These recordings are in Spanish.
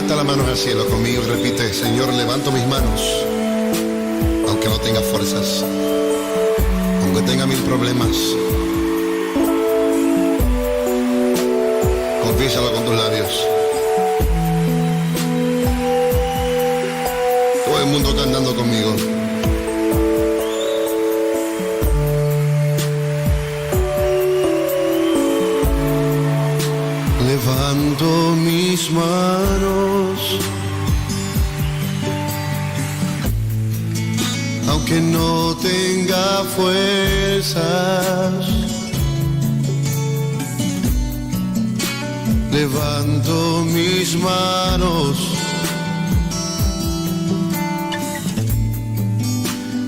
Levanta la mano al cielo conmigo y repite: Señor, levanto mis manos, aunque no tenga fuerzas, aunque tenga mil problemas. Confiésalo con tus labios. Todo el mundo cantando conmigo. Levanto mis manos, aunque no tenga fuerzas. Levanto mis manos,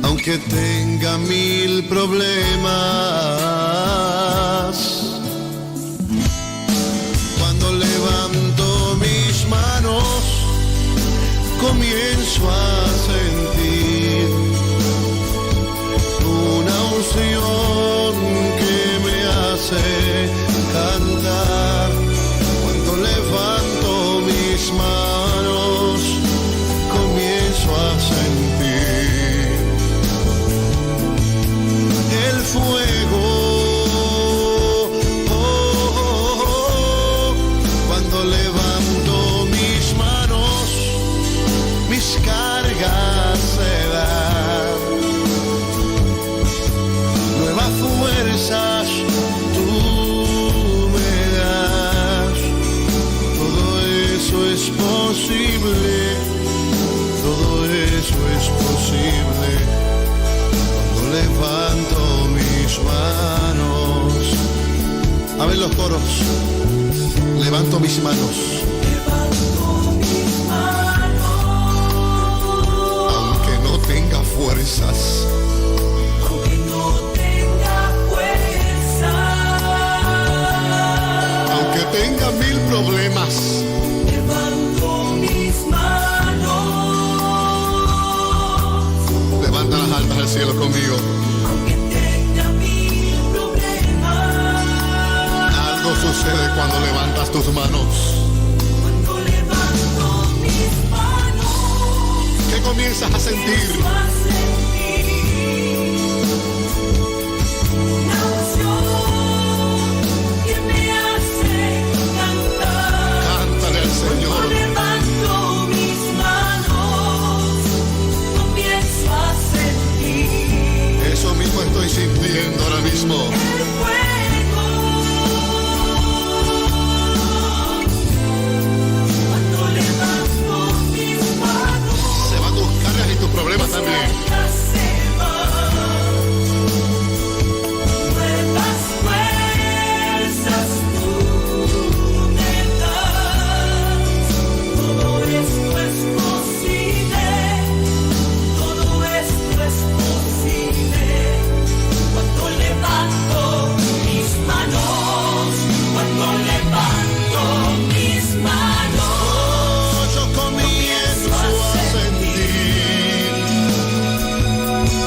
aunque tenga mil problemas. Cuando levanto mis manos, comienzo a sentir una unción que me hace cantar. Cuando levanto mis manos, comienzo a sentir el fuego. Cuando levanto mis manos, mis cargas se dan. Nuevas fuerzas tú me das. Todo eso es posible. Todo eso es posible. Cuando levanto mis manos. A ver los coros. Levanto mis manos. Levanto mis manos. Aunque no tenga fuerzas. Aunque no tenga fuerza. Aunque tenga mil problemas. Levanto mis manos. Levanta las almas al cielo conmigo. Aunque tenga mil problemas. Algo sucede cuando levantas tus manos. Cuando levanto mis manos, ¿Qué comienzas a sentir? comienzo a sentir una unción que me hace cantar. Cántale al Cuando Señor. levanto mis manos, comienzo a sentir Eso mismo estoy sintiendo ahora mismo. el fuego. Cuando levanto mis manos, Se van tus cargas y tus problemas también. cargas se van. Nuevas fuerzas tú me das. Todo esto es posible. Todo esto es posible. Cuando levanto mis manos. Cuando levanto mis manos. Yo comienzo a sentir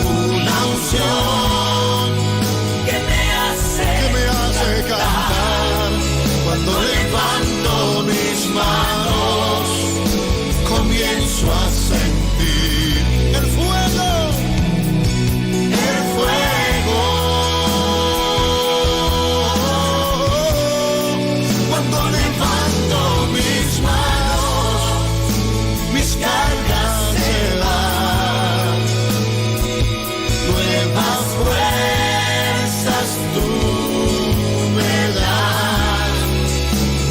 una unción Que me hace cantar. Cuando levanto mis manos, comienzo a sentir el fuego. El fuego. Cuando levanto mis manos, mis cargas se van. Nuevas fuerzas tú me das.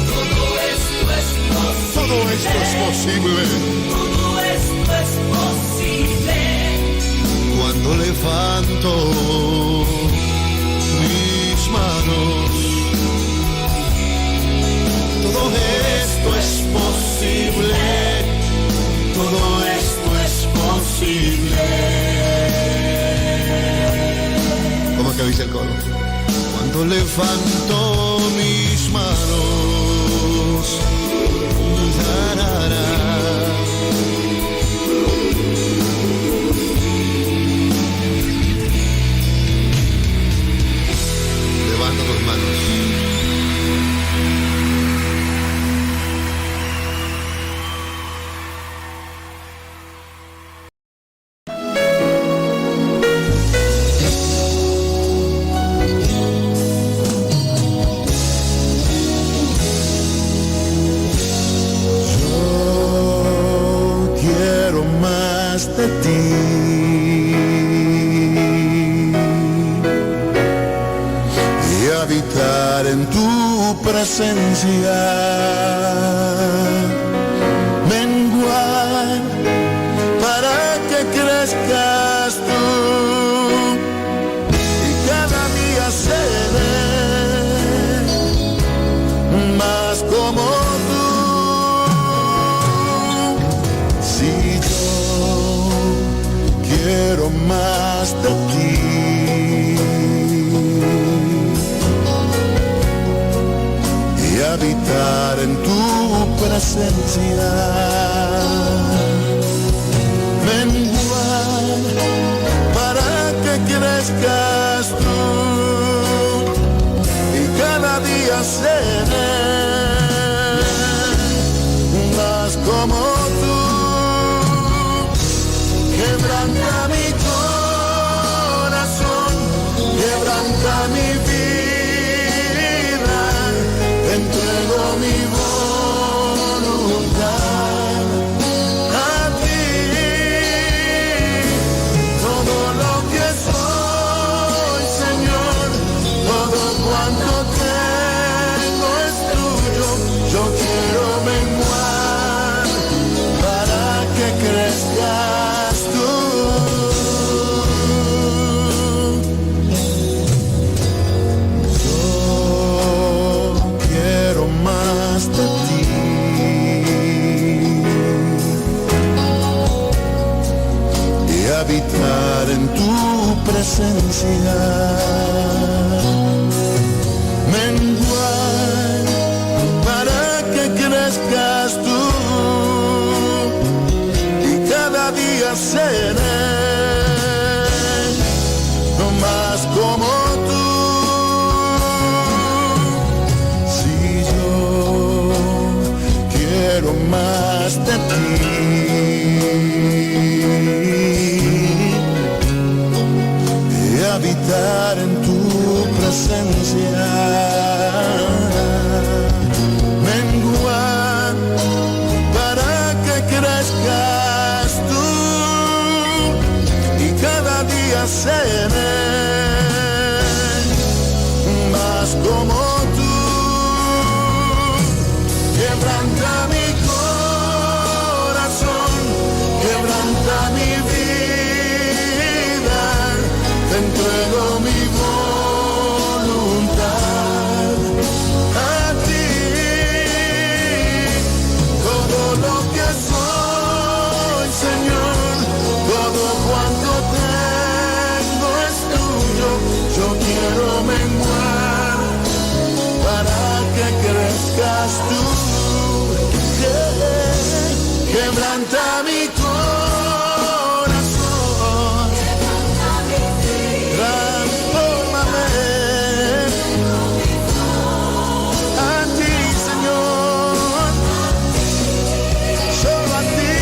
Todo esto es posible. Todo esto es posible. Todo esto es posible. Cuando levanto mis manos, todo esto es posible. Todo esto es posible. ¿Cómo es que dice el coro? Cuando levanto mis manos, tarara. Levanta tus manos. presencia, menguar para que crezcas tú y cada día seré más como tú. Si yo quiero más de ti, habitar en tu presencia, menguar para que crezcas tú y cada día seré más como tú. Quebranta mi corazón, quebranta mi vida, entrego mi voluntad a ti. Todo lo que soy, Señor, todo cuanto tengo es tuyo. Yo quiero menguar para que crezcas tú. Más de ti y habitar en tu presencia, menguar para que crezcas tú y cada día seré no más como tú. Quiero más de ti y habitar en tu presencia, menguar para que crezcas tú y cada día seré más como tú. Quebranta mi corazón, quebranta mi vida, te entrego mi voluntad a ti. Todo lo que soy, Señor, todo cuanto tengo es tuyo. Yo quiero menguar para que crezcas tú. Quebranta mi corazón, transfórmame a ti, Señor, solo a ti.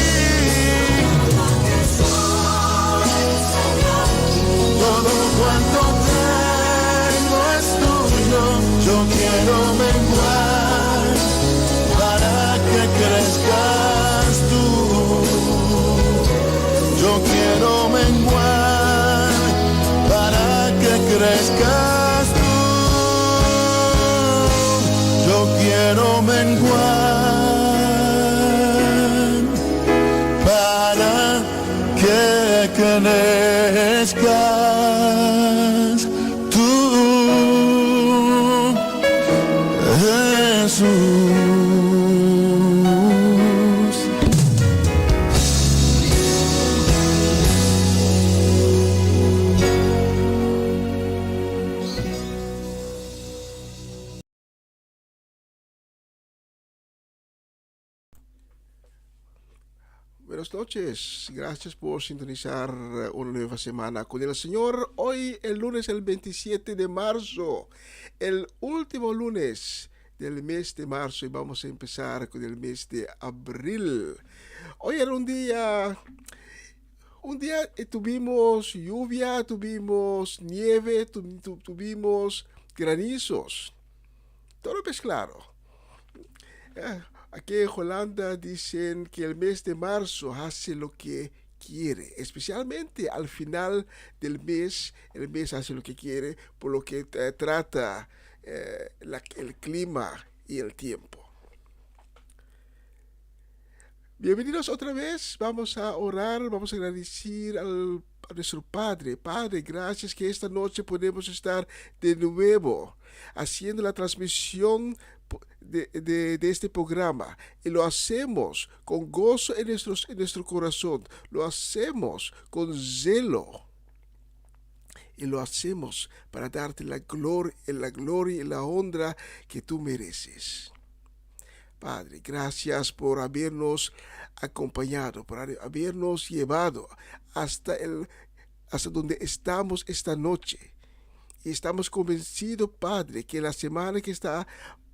Todo cuanto tengo es tuyo. Yo quiero menguar para que crezcas tú. Yo quiero menguar para que crezcas tú. Yo quiero menguar para que crezcas tú, Jesús. Buenas noches, gracias por sintonizar una nueva semana con el Señor. Hoy el lunes el 27 de marzo, el último lunes del mes de marzo, y vamos a empezar con el mes de abril. Hoy era un día tuvimos lluvia, tuvimos nieve, tuvimos granizos, todo es claro. Aquí en Holanda dicen que el mes de marzo hace lo que quiere, especialmente al final del mes, el mes hace lo que quiere, por lo que trata el clima y el tiempo. Bienvenidos otra vez. Vamos a orar, vamos a agradecer a nuestro Padre. Padre, gracias que esta noche podemos estar de nuevo haciendo la transmisión de este programa. Y lo hacemos con gozo en nuestro corazón. Lo hacemos con celo. Y lo hacemos para darte la gloria y la honra que tú mereces. Padre, gracias por habernos acompañado, por habernos llevado hasta donde estamos esta noche. Y estamos convencidos, Padre, que la semana que está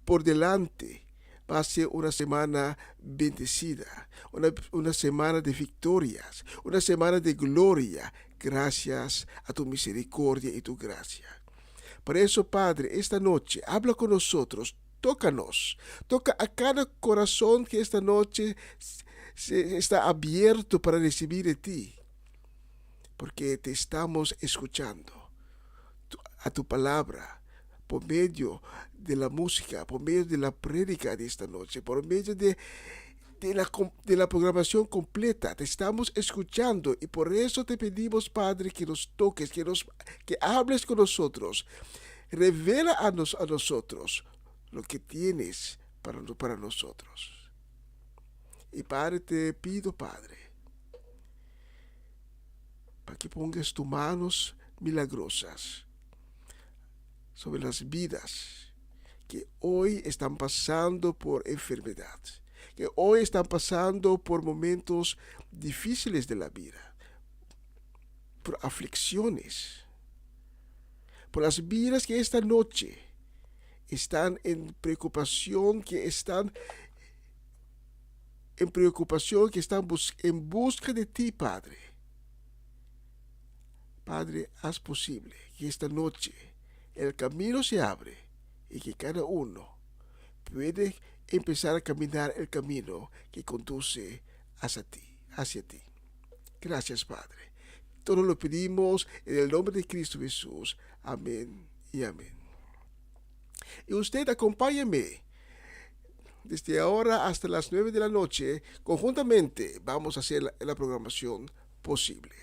por delante va a ser una semana bendecida, una semana de victorias, una semana de gloria, gracias a tu misericordia y tu gracia. Por eso, Padre, esta noche habla con nosotros. Tócanos, toca a cada corazón que esta noche está abierto para recibir de ti, porque te estamos escuchando a tu palabra por medio de la música, por medio de la prédica de esta noche, por medio de la programación completa. Te estamos escuchando y por eso te pedimos, Padre, que nos toques, que hables con nosotros, revela a nosotros lo que tienes para nosotros. Y Padre, te pido, Padre, para que pongas tus manos milagrosas sobre las vidas que hoy están pasando por enfermedad, que hoy están pasando por momentos difíciles de la vida, por aflicciones, por las vidas que esta noche están en preocupación, que están en busca de ti, Padre. Padre, haz posible que esta noche el camino se abre y que cada uno puede empezar a caminar el camino que conduce hacia ti. Gracias, Padre. Todo lo pedimos en el nombre de Cristo Jesús. Amén y amén. Y usted acompáñeme desde ahora hasta las 9 de la noche. Conjuntamente vamos a hacer la programación posible.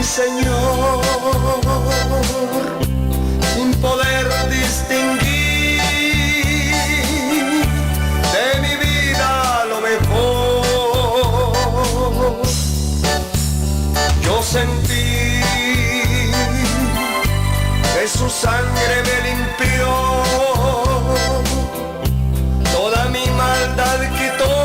Señor, sin poder distinguir de mi vida lo mejor. Yo sentí que su sangre me limpió, toda mi maldad quitó.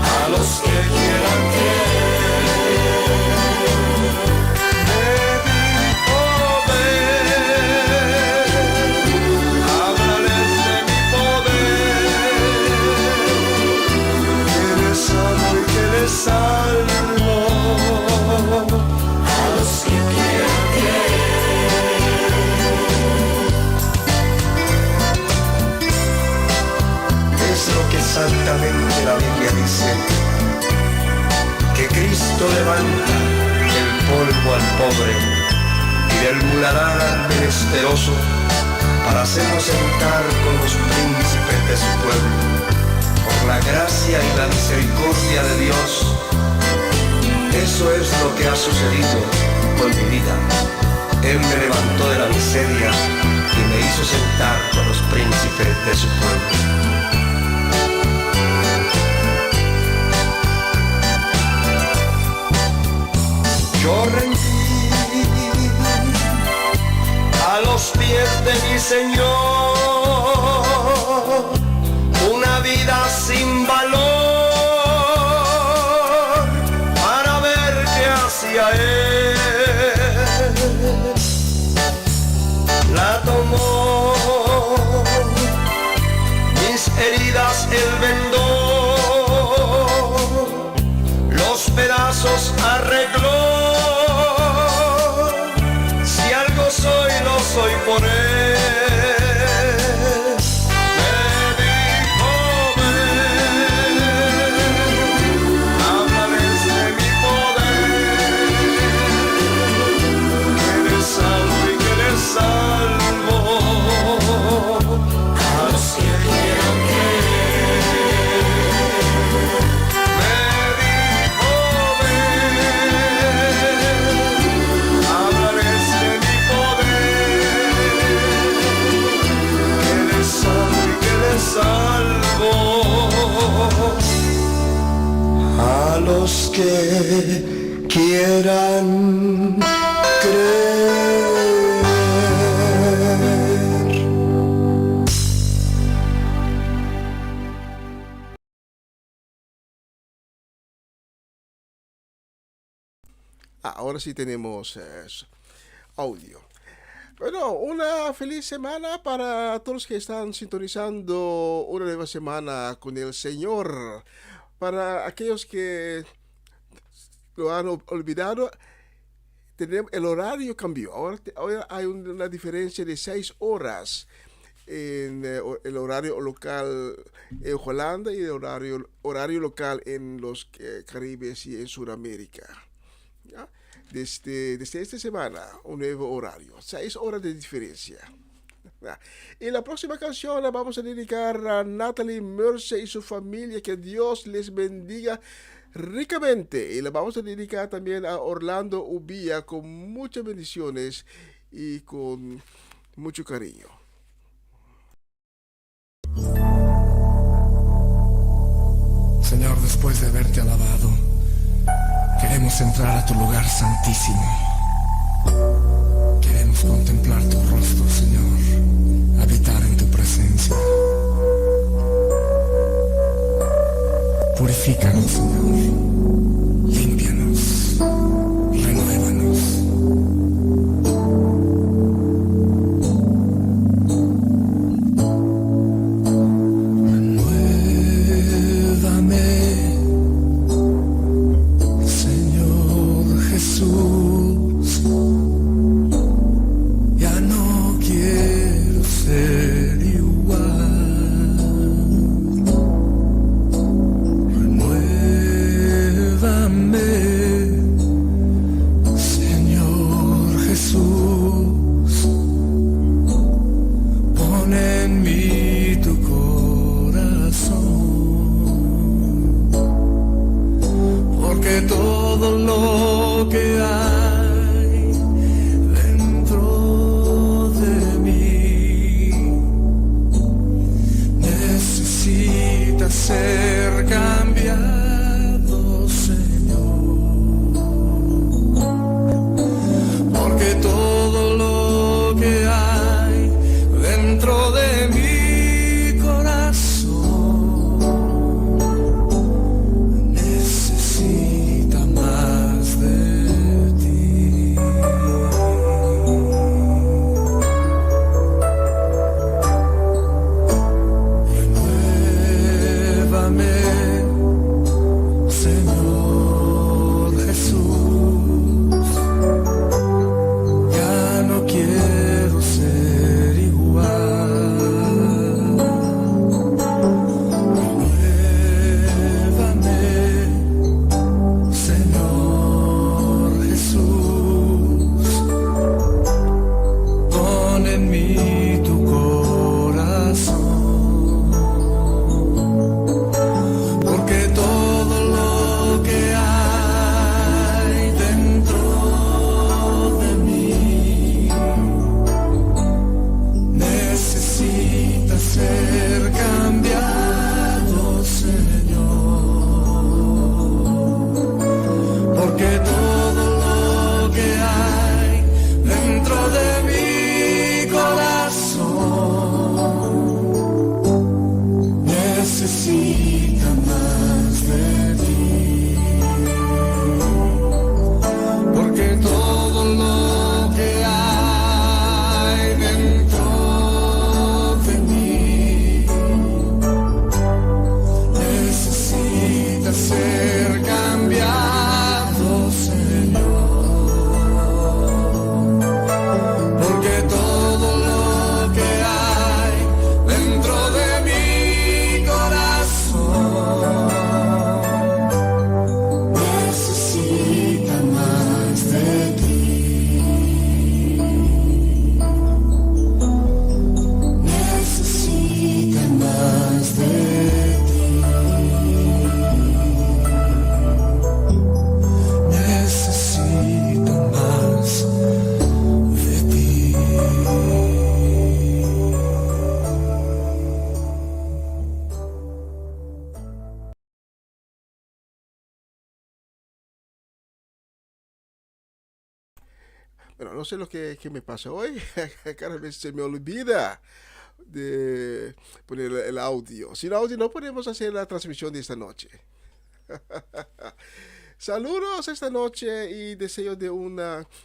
A los que quieran háblales de mi poder, que les amo y que les salvo. A los que quieran es lo que exactamente la Biblia dice, que Cristo levanta del polvo al pobre y del muladar al menesteroso para hacernos sentar con los príncipes de su pueblo. Por la gracia y la misericordia de Dios, eso es lo que ha sucedido con mi vida. Él me levantó de la miseria y me hizo sentar con los príncipes de su pueblo. Yo rendí los pies de mi Señor, una vida sin valor para verte hacia Él. La tomó, mis heridas Él vendó, los pedazos arregló. Si algo soy, lo soy por Él. Me dijo, ven, háblales de mi poder, que eres salvo y que eres salvo a los que quieran creer. Me dijo, ven, háblales de mi poder, que eres salvo y que eres salvo a los que quieran creer. Ahora sí tenemos audio. Bueno, una feliz semana para todos los que están sintonizando una nueva semana con el Señor. Para aquellos que lo han olvidado, el horario cambió. Ahora hay una diferencia de 6 horas en el horario local en Holanda y el horario local en los Caribes y en Sudamérica. ¿Ya? Desde esta semana, un nuevo horario, 6 horas de diferencia. ¿Ya? Y la próxima canción la vamos a dedicar a Natalie Merce y su familia, que Dios les bendiga ricamente. Y la vamos a dedicar también a Orlando Ubía con muchas bendiciones y con mucho cariño. Señor, después de haberte alabado, queremos entrar a tu lugar santísimo. Queremos contemplar tu rostro, Señor, habitar en tu presencia. Purifícanos, Señor, límpianos, renuévanos. Necesita más de ti. Bueno, no sé lo que me pasa hoy. Cada vez se me olvida de poner el audio. Sin audio no podemos hacer la transmisión de esta noche. Saludos esta noche y deseo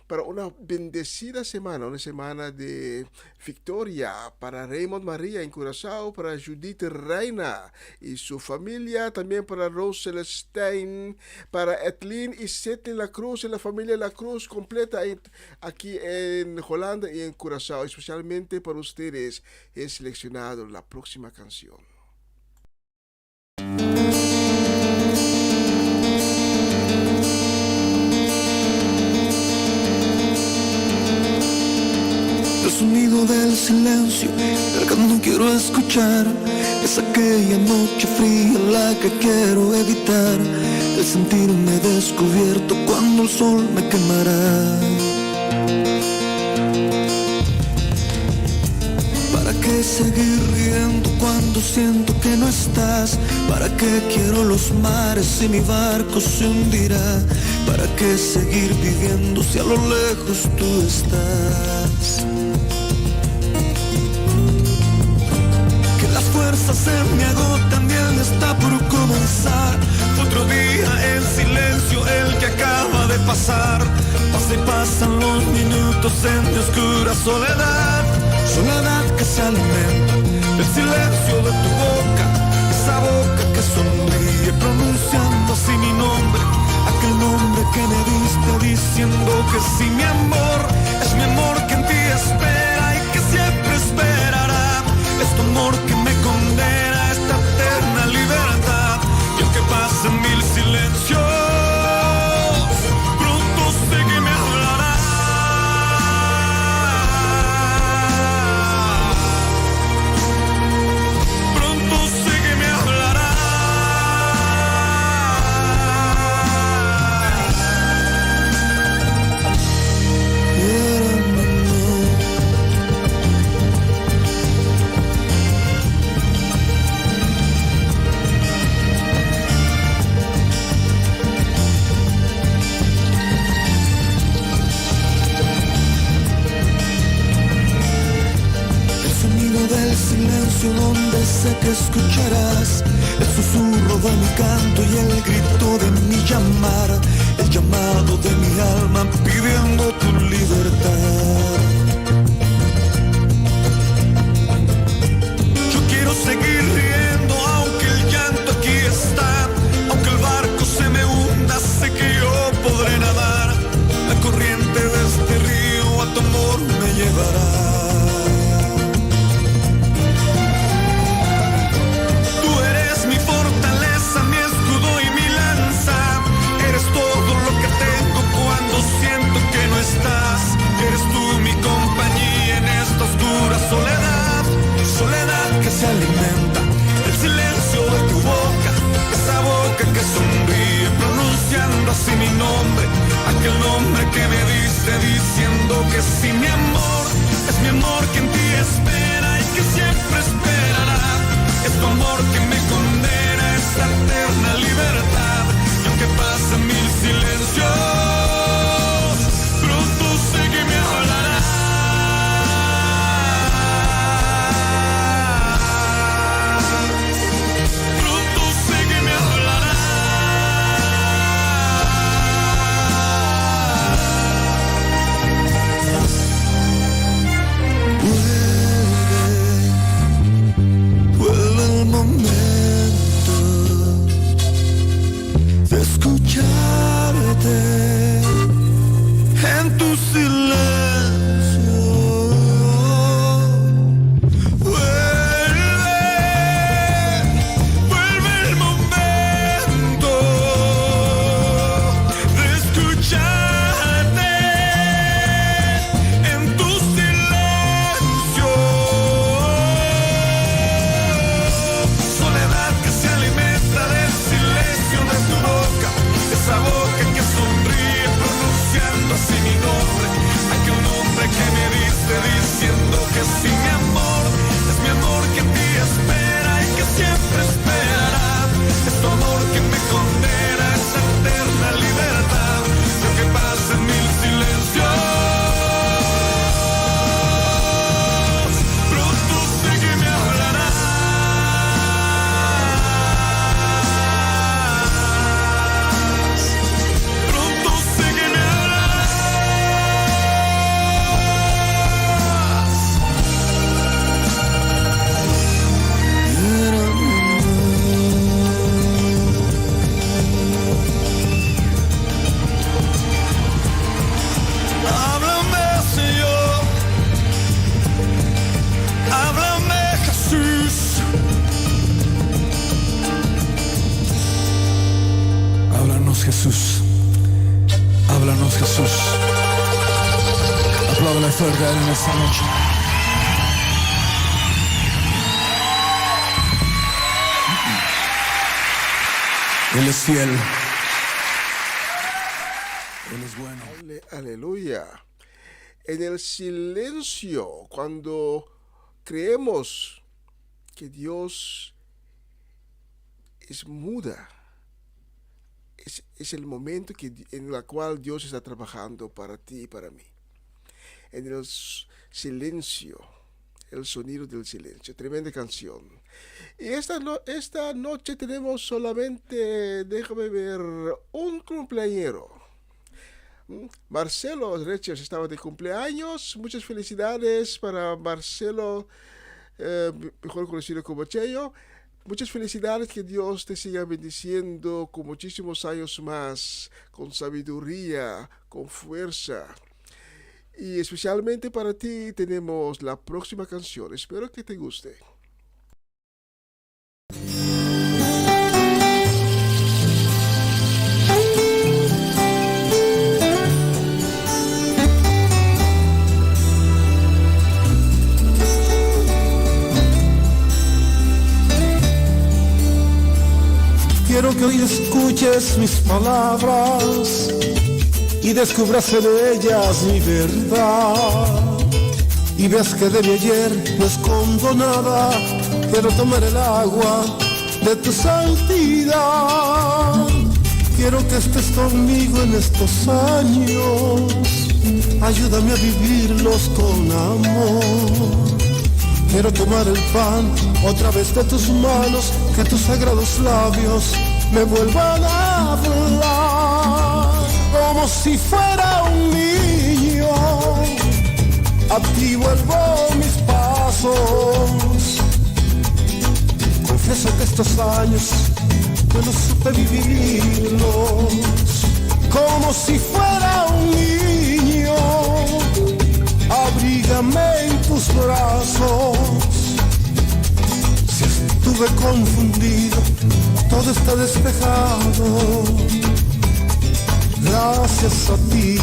para una bendecida semana, una semana de victoria para Raymond María en Curazao, para Judith Reina y su familia, también para Rose Celestine, para Etlin y Setlin La Cruz y la familia La Cruz completa aquí en Holanda y en Curazao. Especialmente para ustedes he seleccionado la próxima canción. El sonido del silencio, el que no quiero escuchar, es aquella noche fría la que quiero evitar, el sentirme descubierto cuando el sol me quemará. ¿Para qué seguir riendo cuando siento que no estás? ¿Para qué quiero los mares si mi barco se hundirá? ¿Para qué seguir viviendo si a lo lejos tú estás? Las fuerzas se me agotan y él está por comenzar. Otro día en silencio el que acaba de pasar. Pasa y pasan los minutos en mi oscura soledad. Soledad que se alimenta del silencio de tu boca. Esa boca que sonríe pronunciando así mi nombre. Aquel nombre que me diste diciendo que sí, mi amor. Es mi amor que en ti espera y que siempre esperará. Es tu amor que me condena a esta eterna libertad. Y aunque pasen mil silencios, pronto sé que me hablará. Pronto sé que me hablará. Del silencio donde sé que escucharás el susurro de mi canto y el grito de mi llamar, el llamado de mi alma pidiendo tu libertad. Yo quiero seguir riendo aunque el llanto aquí está, aunque el barco se me hunda, sé que yo podré nadar. La corriente de este río a tu amor me llevará. Eres tú mi compañía en esta oscura soledad. Soledad que se alimenta del silencio de tu boca. Esa boca que sonríe pronunciando así mi nombre. Aquel nombre que me diste diciendo que sí, mi amor. Es mi amor que en ti espera y que siempre esperará. Es tu amor que me condena a esa eterna libertad. Y aunque pasen mil silencios, sé que me hablará. Pronto sé que me hablará. Puede Jesús. Háblanos, Jesús. Apláudale fuerte a Él en esta noche. Él es fiel. Él es bueno. Aleluya. En el silencio, cuando creemos que Dios es muda, es el momento en el cual Dios está trabajando para ti y para mí. En el silencio, el sonido del silencio. Tremenda canción. Y esta noche tenemos solamente, déjame ver, un cumpleañero. Marcelo Rechers estaba de cumpleaños. Muchas felicidades para Marcelo, mejor conocido como Cheyo. Muchas felicidades, que Dios te siga bendiciendo con muchísimos años más, con sabiduría, con fuerza. Y especialmente para ti tenemos la próxima canción. Espero que te guste. Quiero que hoy escuches mis palabras y descubras en ellas mi verdad. Y veas que de mi ayer no escondo nada. Quiero tomar el agua de tu santidad. Quiero que estés conmigo en estos años. Ayúdame a vivirlos con amor. Quiero tomar el pan otra vez de tus manos, que tus sagrados labios me vuelvan a hablar. Como si fuera un niño, a ti vuelvo mis pasos. Confieso que estos años yo no supe vivirlos. Como si fuera un niño, abrígame en tus brazos. Si estuve confundido, todo está despejado. Gracias a ti.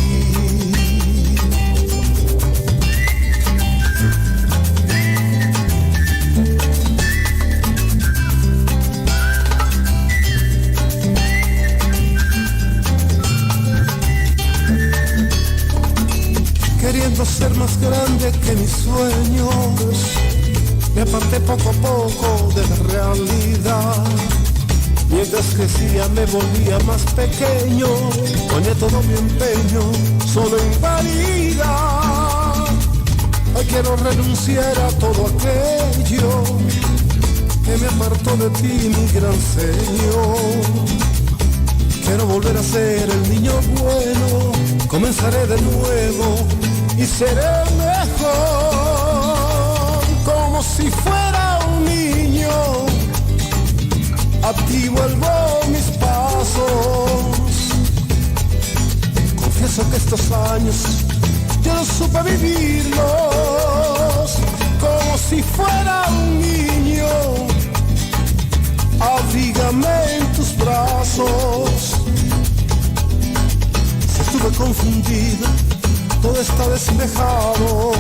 Queriendo ser más grande que mis sueños, me aparté poco a poco de la realidad. Mientras crecía me volvía más pequeño, ponía todo mi empeño solo en vanidad. Hoy quiero renunciar a todo aquello que me apartó de ti, mi gran Señor. Quiero volver a ser el niño bueno, comenzaré de nuevo y seré mejor. Como si fuera un niño, a ti vuelvo mis pasos. Confieso que estos años yo no supe vivirlos. Como si fuera un niño, abrígame en tus brazos. Si estuve confundido, todo está despejado.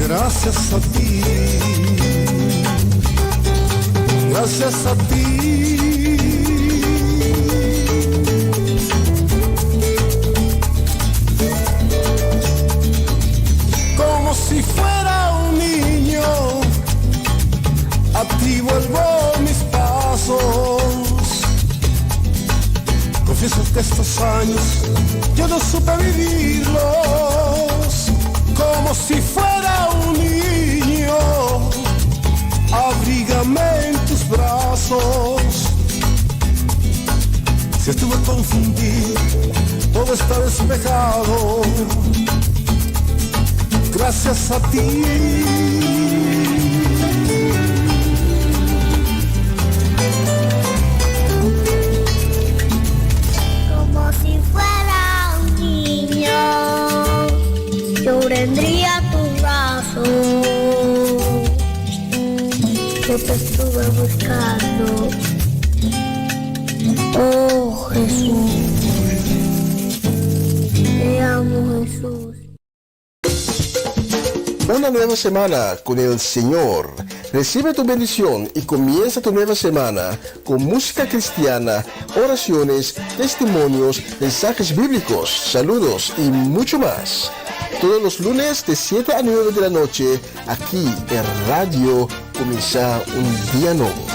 Gracias a ti. Gracias a ti. Como si fuera un niño, a ti vuelvo mis pasos. Confieso que estos años yo no supe vivirlos. Como si fuera un niño, abrígame en tus brazos. Si estuve confundido, todo está despejado. Gracias a ti. Como si fuera un niño, yo vendría a tu brazo. Yo te estuve buscando Oh Jesús, te amo Jesús. Una nueva semana con el Señor. Recibe tu bendición y comienza tu nueva semana con música cristiana, oraciones, testimonios, mensajes bíblicos, saludos y mucho más. Todos los lunes de 7 a 9 de la noche, aquí en Radio Comienza un Día Nuevo.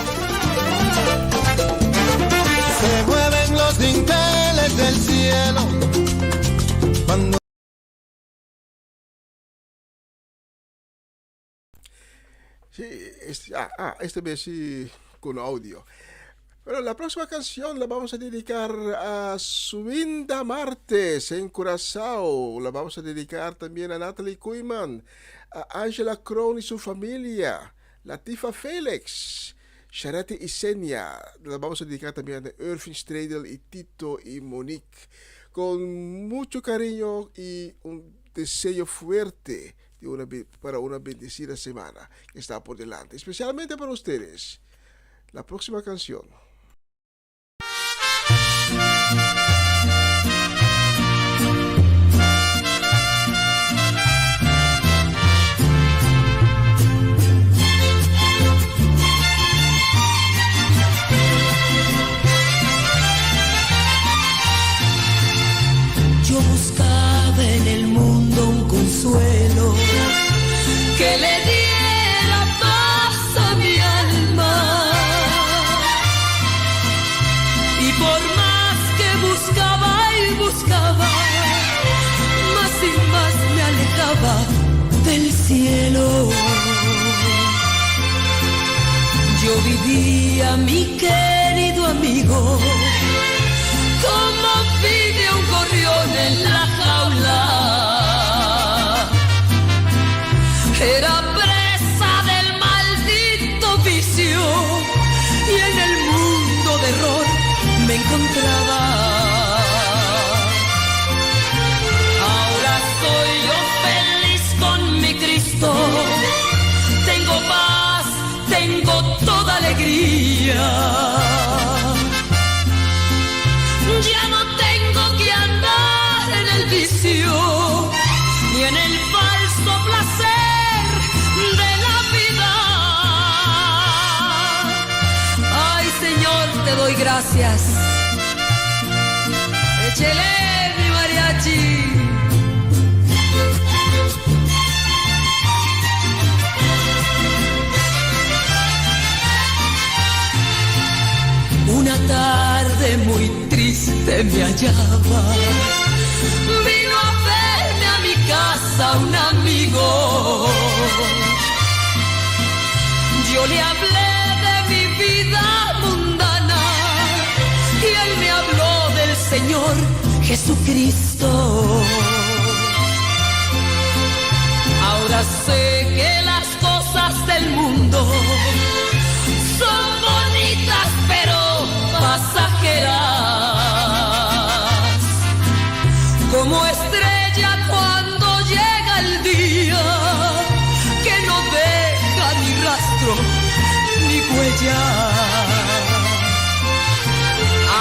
Se mueven los dinteles del cielo cuando... Sí, este vez sí con audio. Pero la próxima canción la vamos a dedicar a Subinda Martes en Curazao. La vamos a dedicar también a Natalie Kuyman, a Angela Krohn y su familia, Latifa Félix, Charette y Senia. La vamos a dedicar también a Irving Stradel y Tito y Monique. Con mucho cariño y un deseo fuerte para una bendecida semana que está por delante. Especialmente para ustedes. La próxima canción. Yo buscaba en el mundo un consuelo que le diera paz a mi alma, y por más que buscaba y buscaba, más y más me alejaba del cielo. Yo vivía, mi querido amigo, como vive un gorrión en la jaula. Era presa del maldito vicio y en el mundo de error me encontraba. Ahora soy yo feliz con mi Cristo. Tengo paz, tengo toda alegría. Ya no tengo que andar en el vicio ni en el falso placer de la vida. Ay, Señor, te doy gracias. Échele mi mariachi. Una tarde muy triste me hallaba. Vino a verme a mi casa un amigo. Yo le hablé de mi vida mundana y él me habló del Señor Jesucristo. Ahora sé que las cosas del mundo son bonitas pero pasajeras, como estrella cuando llega el día, que no deja ni rastro ni huella.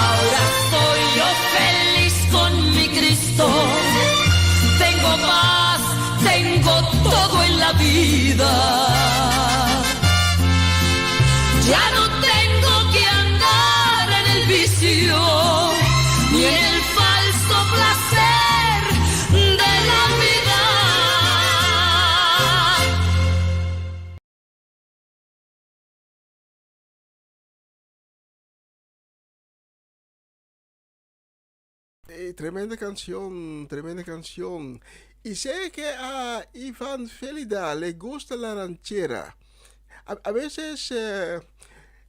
Ahora soy yo feliz con mi Cristo, tengo paz, tengo todo en la vida. Ya no tengo que andar en el vicio ni en el falso placer de la vida. Tremenda canción, tremenda canción. Y sé que a Iván Félida le gusta la ranchera. A veces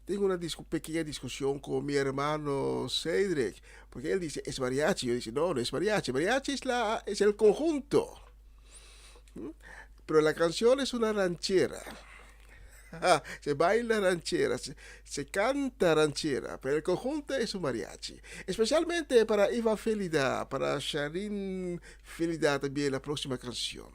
tengo una pequeña discusión con mi hermano Cedric, porque él dice, es mariachi. Yo digo, no, no es mariachi. Mariachi es el conjunto. Pero la canción es una ranchera. Se baila ranchera, se canta ranchera, pero el conjunto es un mariachi. Especialmente para Iván Félida, para Sharin Félida también la próxima canción.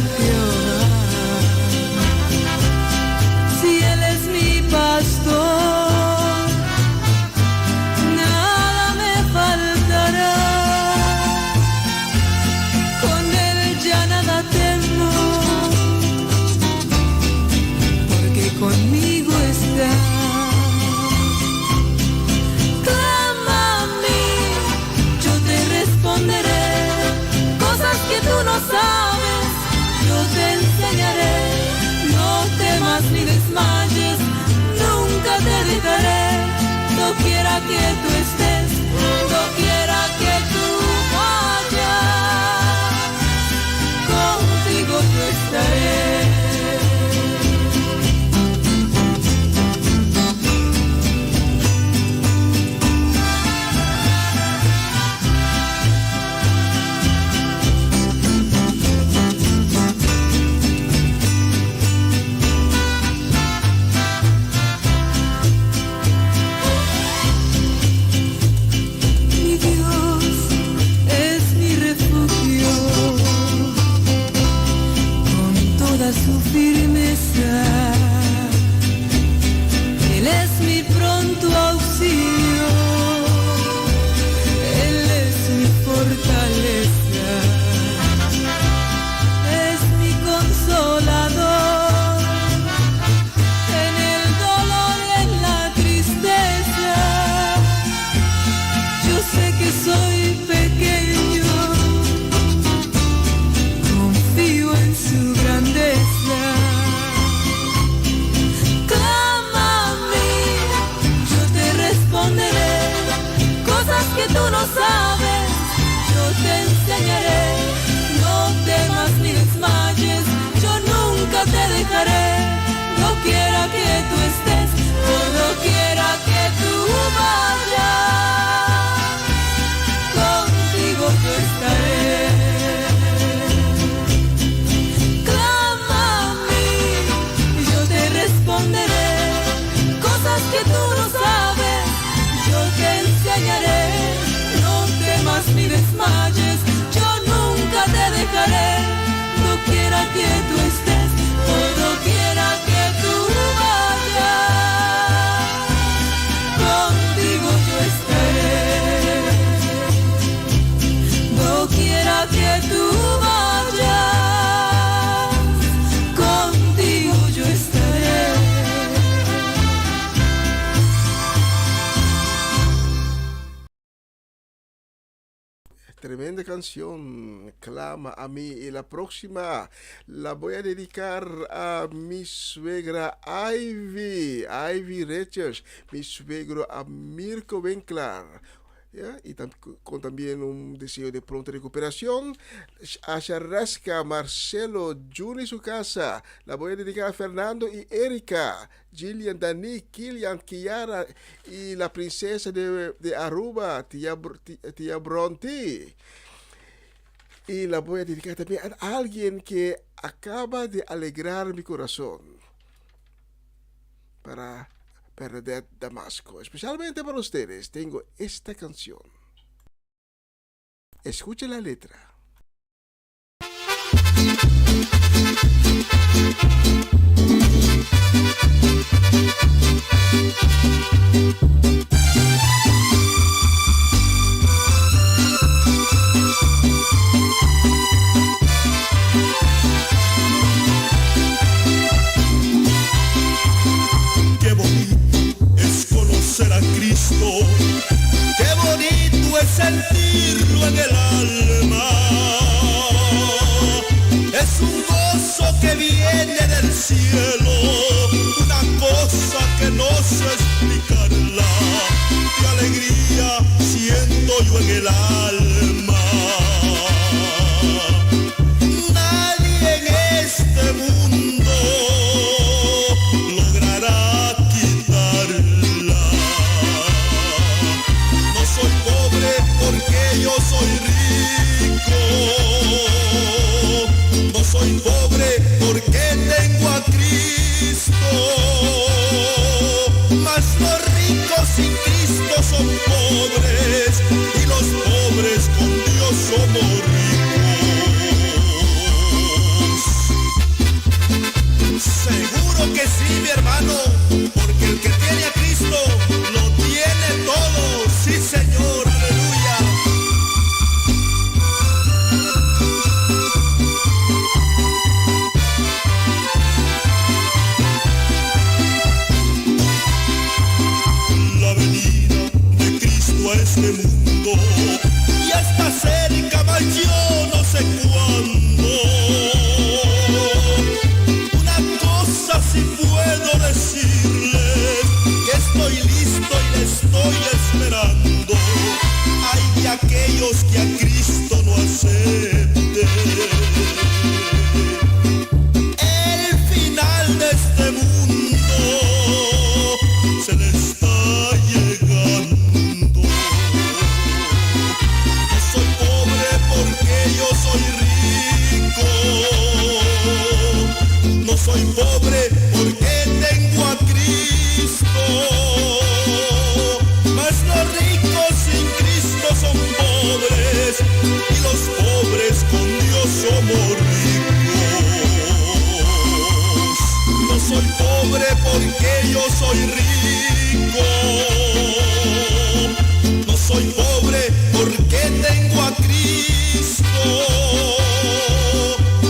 Jehová. Si Él es mi pastor, nada me faltará. Con Él ya nada temo, porque conmigo está. Clama a mí, yo te responderé. Cosas que tú no sabes, yo te enseñaré. No temas ni desmayes, nunca te dejaré. Doquiera que tú estés, doquiera que tú vayas, contigo yo estaré. Su firmeza, Él es mi pronto auxilio, Él es mi fortaleza, es mi consolador, en el dolor y en la tristeza. Yo sé que soy pequeño, confío en su grandeza. Clama a mí, yo te responderé. Cosas que tú no sabes, yo te enseñaré. No temas ni desmayes, yo nunca te dejaré. No quiera que tú estés, por doquiera que tú vayas, contigo yo estaré. Cosas que tú no sabes, yo te enseñaré. No temas ni desmayes, yo nunca te dejaré. No quiera que tú estés, o no quiera que tú vayas, contigo yo estaré. No quiera que tú vayas, contigo yo estaré. Tremenda canción, Clama a mí. Y la próxima la voy a dedicar a mi suegra Ivy Richards, mi suegro a Mirko Winkler. ¿Ya? Y con también un deseo de pronta recuperación a Charrasca, Marcelo, Juni su casa. La voy a dedicar a Fernando y Erika, Gillian, Dani, Kilian, Kiara y la princesa de Aruba, tía Bronte. Y la voy a dedicar también a alguien que acaba de alegrar mi corazón para Perder Damasco. Especialmente para ustedes tengo esta canción. Escuche la letra. Qué bonito es conocer a Cristo, qué bonito es sentirlo en el alma. Es un gozo que viene del cielo, una cosa que no sé explicarla. Qué alegría siento yo en el alma. Nadie en este mundo logrará quitarla. No soy pobre porque yo soy rico. No soy pobre porque tengo a Cristo. Mas los ricos sin Cristo son pobres y los pobres ya está cerca, mas yo no sé cuándo. Una cosa sí puedo decirles, que estoy listo y le estoy esperando. Hay de aquellos que a Cristo no acepten. El final de este mundo se le está llegando. No soy pobre porque yo soy rico. No soy pobre porque tengo a Cristo. Mas los ricos sin Cristo son pobres, y los pobres con Dios somos ricos. No soy pobre porque yo soy rico. No soy pobre porque tengo a Cristo.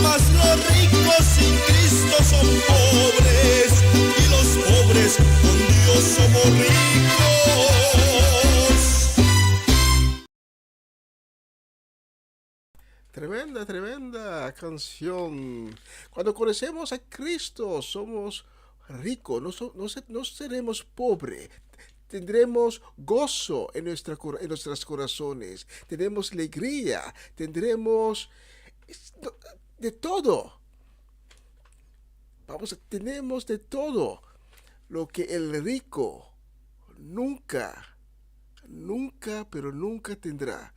Mas los ricos sin Cristo son pobres, y los pobres con Dios somos ricos. Tremenda, tremenda canción. Cuando conocemos a Cristo somos ricos, no seremos pobres. Tendremos gozo en nuestros corazones, tendremos alegría, tendremos de todo. Tenemos de todo lo que el rico nunca, pero nunca tendrá.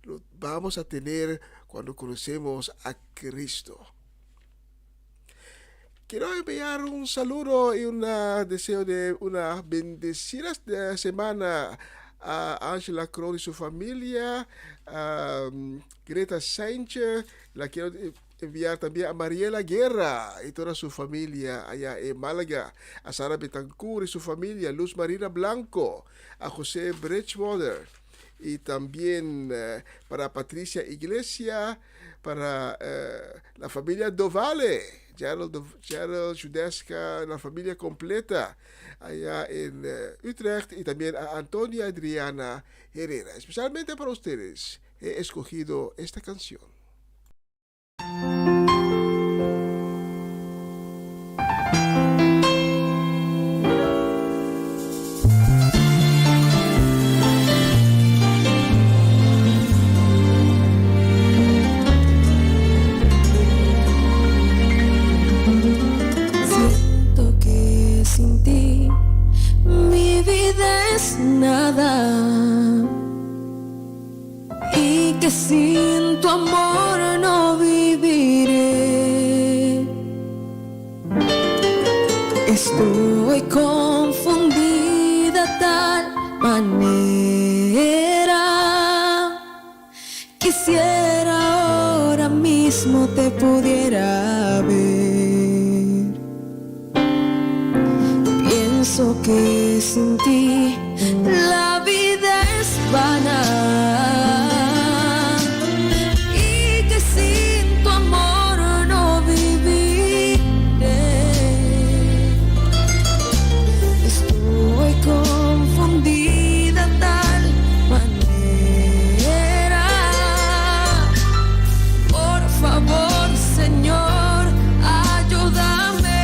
Lo vamos a tener cuando conocemos a Cristo. Quiero enviar un saludo y un deseo de una bendecida semana a Angela Krohn y su familia, a Greta Sánchez. La quiero enviar también a Mariela Guerra y toda su familia allá en Málaga, a Sara Betancourt y su familia, Luz Marina Blanco, a José Brechwater, y también para Patricia Iglesia, para la familia Dovale, Gerald Judeska, la familia completa allá en Utrecht, y también a Antonia Adriana Herrera. Especialmente para ustedes he escogido esta canción. Nada, y que sin tu amor no viviré. Estoy confundida tal manera. Quisiera ahora mismo te pudiera ver. Pienso que sin ti la vida es vana, y que sin tu amor no viviré. Estoy confundida tal manera. Por favor, Señor, ayúdame.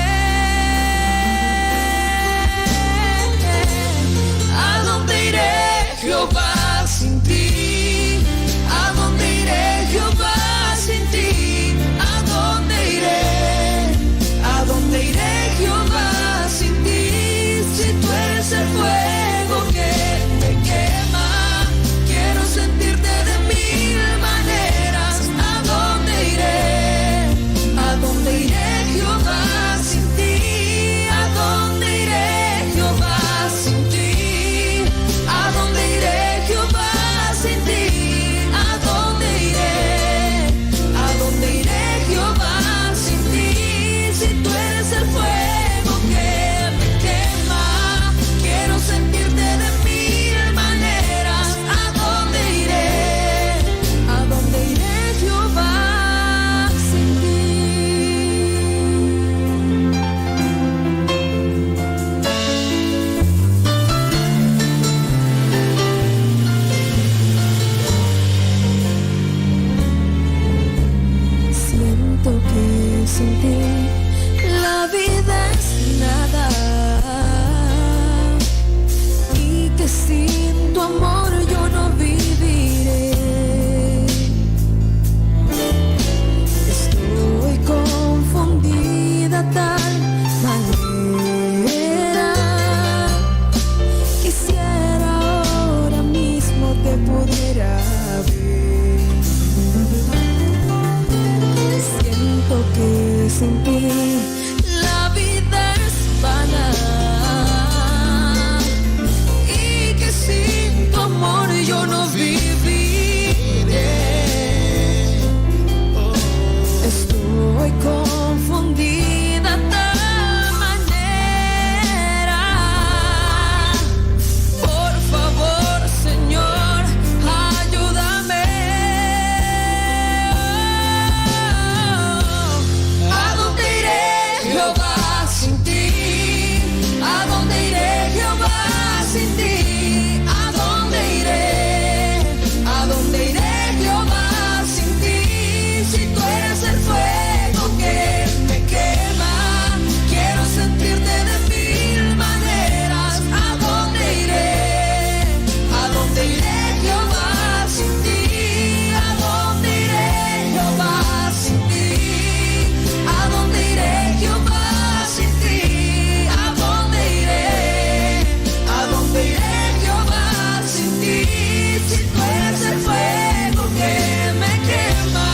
si tú eres el fuego que me quema.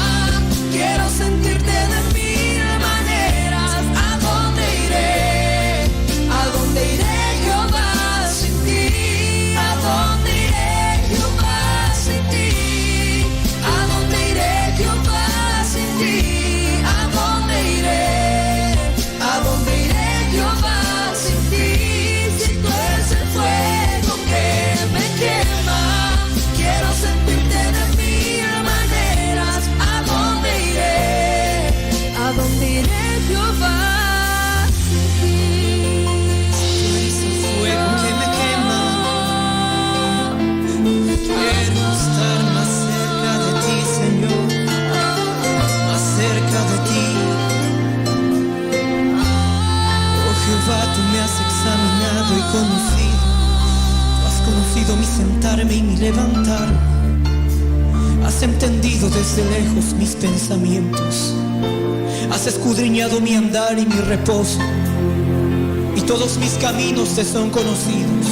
Quiero sentirte de mil maneras. ¿A dónde iré? ¿A dónde iré, Jehová, sin ti? ¿A dónde iré, Jehová, sin ti? ¿A dónde iré, Jehová, sin ti? ¿A dónde iré? ¿A dónde iré, Jehová, sin ti? Si tú eres el fuego que me quema. Quiero sentirte de mil maneras. ¿A dónde iré? ¿A dónde iré, Jehová, sin ti? Fuego que me quema. Quiero estar más cerca de ti, Señor, más cerca de ti. Oh Jehová, tú me has examinado y conocido. Tú has conocido mi sentarme y mi levantar. Has entendido desde lejos mis pensamientos. Has escudriñado mi andar y mi reposo. Y todos mis caminos te son conocidos.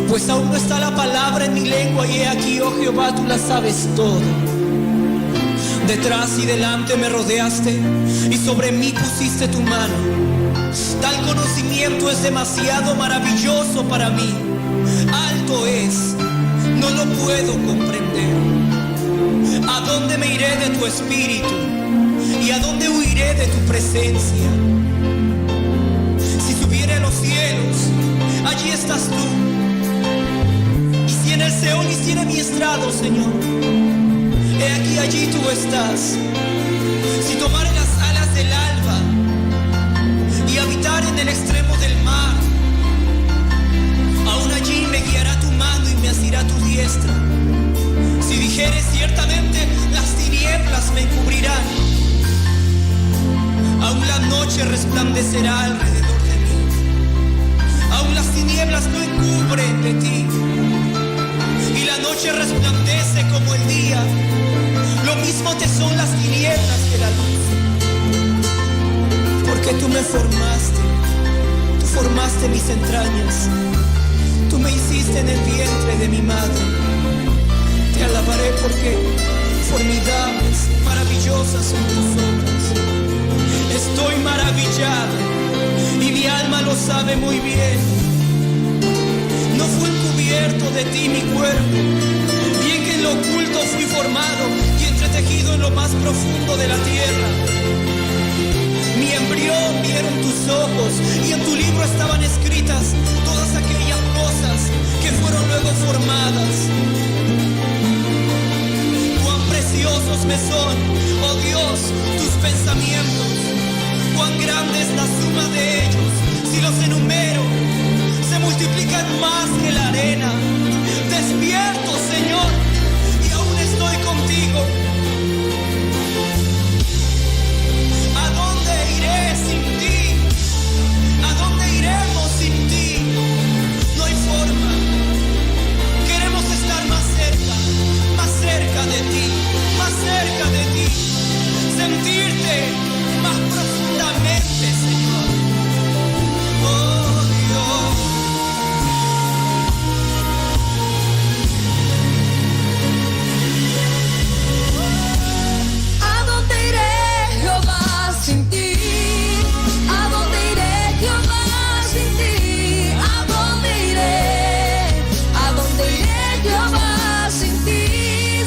Pues aún no está la palabra en mi lengua, y he aquí, oh Jehová, tú la sabes todo. Detrás y delante me rodeaste, y sobre mí pusiste tu mano. Tal conocimiento es demasiado maravilloso para mí. Alto es, no lo puedo comprender. ¿A dónde me iré de tu espíritu? ¿Y a dónde huiré de tu presencia? Si subiere a los cielos, allí estás tú. Y si en el Seol hiciere mi estrado, Señor, he aquí, allí tú estás. Si tomare las alas del alba y habitar en el extremo del mar, aún allí me guiará tu mano y me asirá tu diestra. Si dijere ciertamente las tinieblas me encubrirán, aún la noche resplandecerá alrededor de mí. Aún las tinieblas no encubren de ti, y la noche resplandece como el día. Lo mismo te son las tinieblas que la luz. Porque tú me formaste, tú formaste mis entrañas, tú me hiciste en el vientre de mi madre. Te alabaré porque formidables, maravillosas son tus obras. Estoy maravillado y mi alma lo sabe muy bien. No fue encubierto de ti mi cuerpo, bien que en lo oculto fui formado y entretejido en lo más profundo de la tierra. Mi embrión vieron tus ojos, y en tu libro estaban escritas todas aquellas cosas que fueron luego formadas. Cuán preciosos me son, oh Dios, tus pensamientos. Cuán grande es la suma de ellos. Si los enumero, se multiplican más que la arena. Despierto, Señor, y aún estoy contigo. ¿A dónde iré sin ti? ¿A dónde iremos sin ti? No hay forma. Queremos estar más cerca de ti, más cerca de ti. Sentirte más profundamente, Señor. Oh Dios. ¿A dónde iré, Jehová, sin ti? ¿A dónde iré, Jehová, sin ti? ¿A dónde iré? ¿A dónde iré, Jehová, sin ti?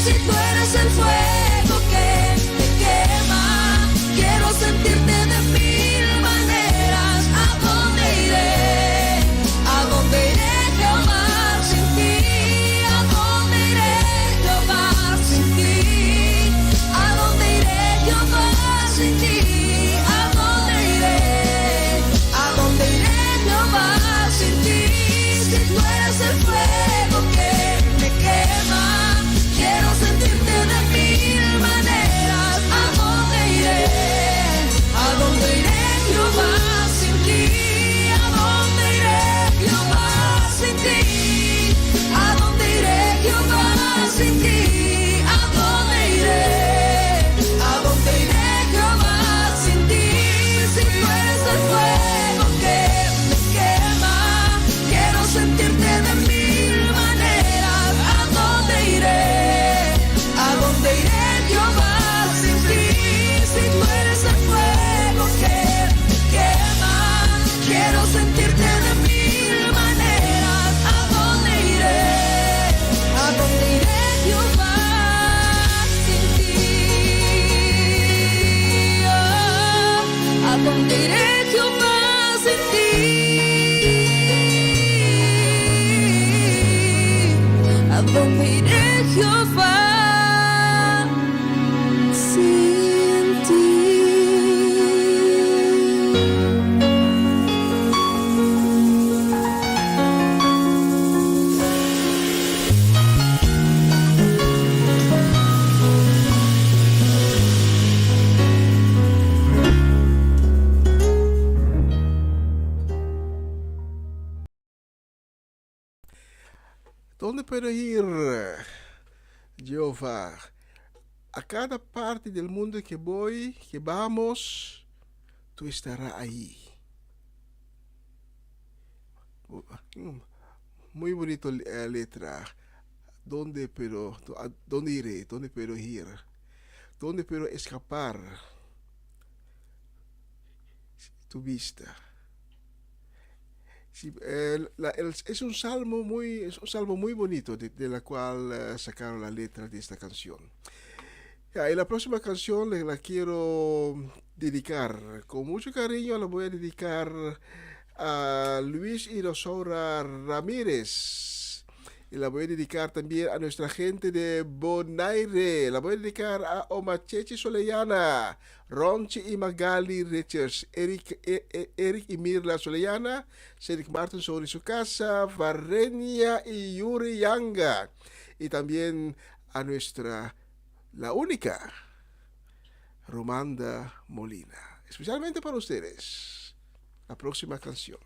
Si tú eres el fuego que me quema, quiero sentirte de mil maneras. ¿A dónde iré? ¿A dónde iré, Jehová, sin ti? ¿A dónde iré, Jehová, sin ti? ¿A dónde iré, Jehová, sin ti? ¿A dónde iré? ¿A dónde iré, Jehová, sin ti? Si tú eres el fuego que me quema, quiero sentirte de mil Jehová, sin ti. ¿Dónde puedo ir, Jehová? A cada parte del mundo que voy, que vamos, tú estarás ahí. Muy bonito letra. ¿Dónde iré? ¿Dónde puedo ir? ¿Dónde puedo escapar? Tu vista. Sí, es un salmo muy bonito de la cual sacaron la letra de esta canción. Y la próxima canción la quiero dedicar con mucho cariño. La voy a dedicar a Luis Irosaura Ramírez. Y la voy a dedicar también a nuestra gente de Bonaire. La voy a dedicar a Omachechi Soleyana, Ronchi y Magali Richards, Eric y Mirla Soleyana, Cedric Martin sobre su casa, Varenia y Yuri Yanga. Y también a la única, Romanda Molina. Especialmente para ustedes, la próxima canción.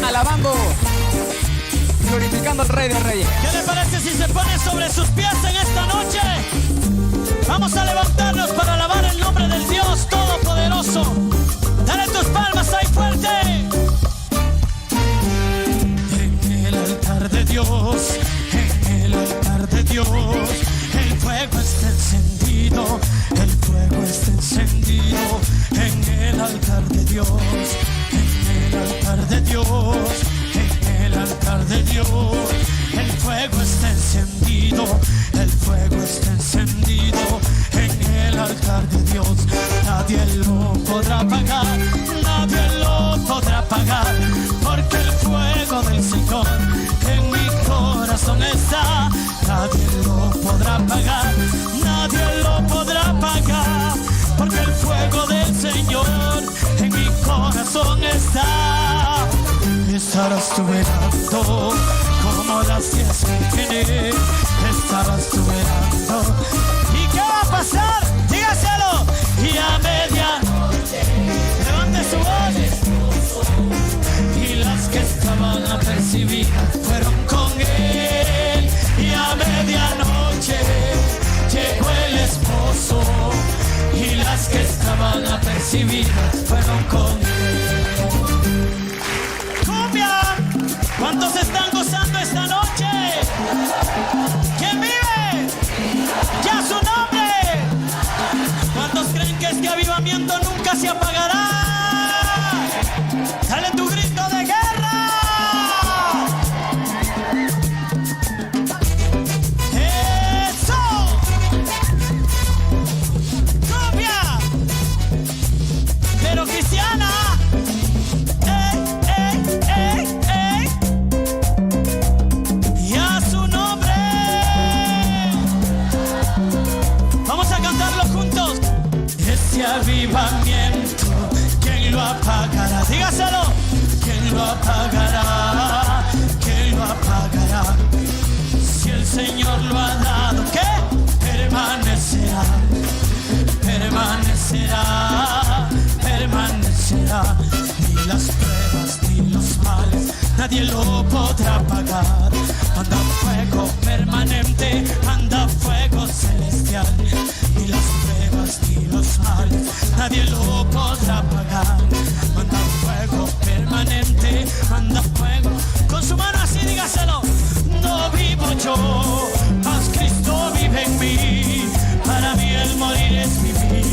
alabando, glorificando al Rey de Reyes. ¿Qué le parece si se pone sobre sus pies en esta noche? Vamos a levantarnos para alabar el nombre del Dios Todopoderoso. Dale tus palmas ahí fuerte. En el altar de Dios, en el altar de Dios, el fuego está encendido, el fuego está encendido. En el altar de Dios, en el altar de Dios, en el altar de Dios, el fuego está encendido, el fuego está encendido. En el altar de Dios, nadie lo podrá apagar, nadie lo podrá apagar, porque el fuego del Señor en mi corazón está. Nadie lo podrá apagar, nadie lo podrá apagar, porque el fuego del Señor en mi corazón está. Estarás tú velando como las 10:00, estarás tú velando. ¿Y qué va a pasar? Dígaselo. Y a medianoche, levante su voz. Y las que estaban apercibidas fueron con él. Y a medianoche llegó el esposo. Y las que estaban apercibidas fueron con él. ¡Cumbia! ¿Cuántos están gozando esta noche? ¿Quién vive? ¡Ya su nombre! ¿Cuántos creen que este avivamiento nunca se apagará? ¡Dale tu grito de guerra! ¡Eso! ¡Cumbia! Pero cristiana. Y a su nombre. Vamos a cantarlo juntos. Este avivamiento, ¿quién lo apagará? Dígaselo. ¿Quién lo apagará? ¿Quién lo apagará? Si el Señor lo ha dado, ¿qué? Permanecerá, permanecerá, permanecerá. Ni las pruebas ni los males nadie lo podrá apagar. Anda fuego permanente, anda fuego celestial. Ni las pruebas ni los males nadie lo podrá apagar. Anda fuego permanente, anda fuego. Con su mano así dígaselo. No vivo yo, mas Cristo vive en mí. Para mí el morir es vivir,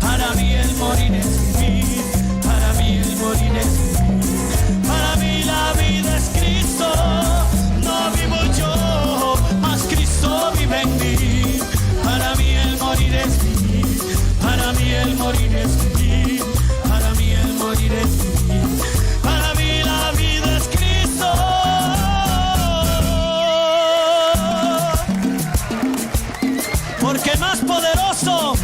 para mí el morir es vivir, para mí el morir es vivir. Para mí la vida es Cristo. No vivo yo, mas Cristo vive en mí. Para mí el morir es vivir, para mí el morir es vivir, para mí el morir es vivir. Para mí la vida es Cristo. Porque más poderoso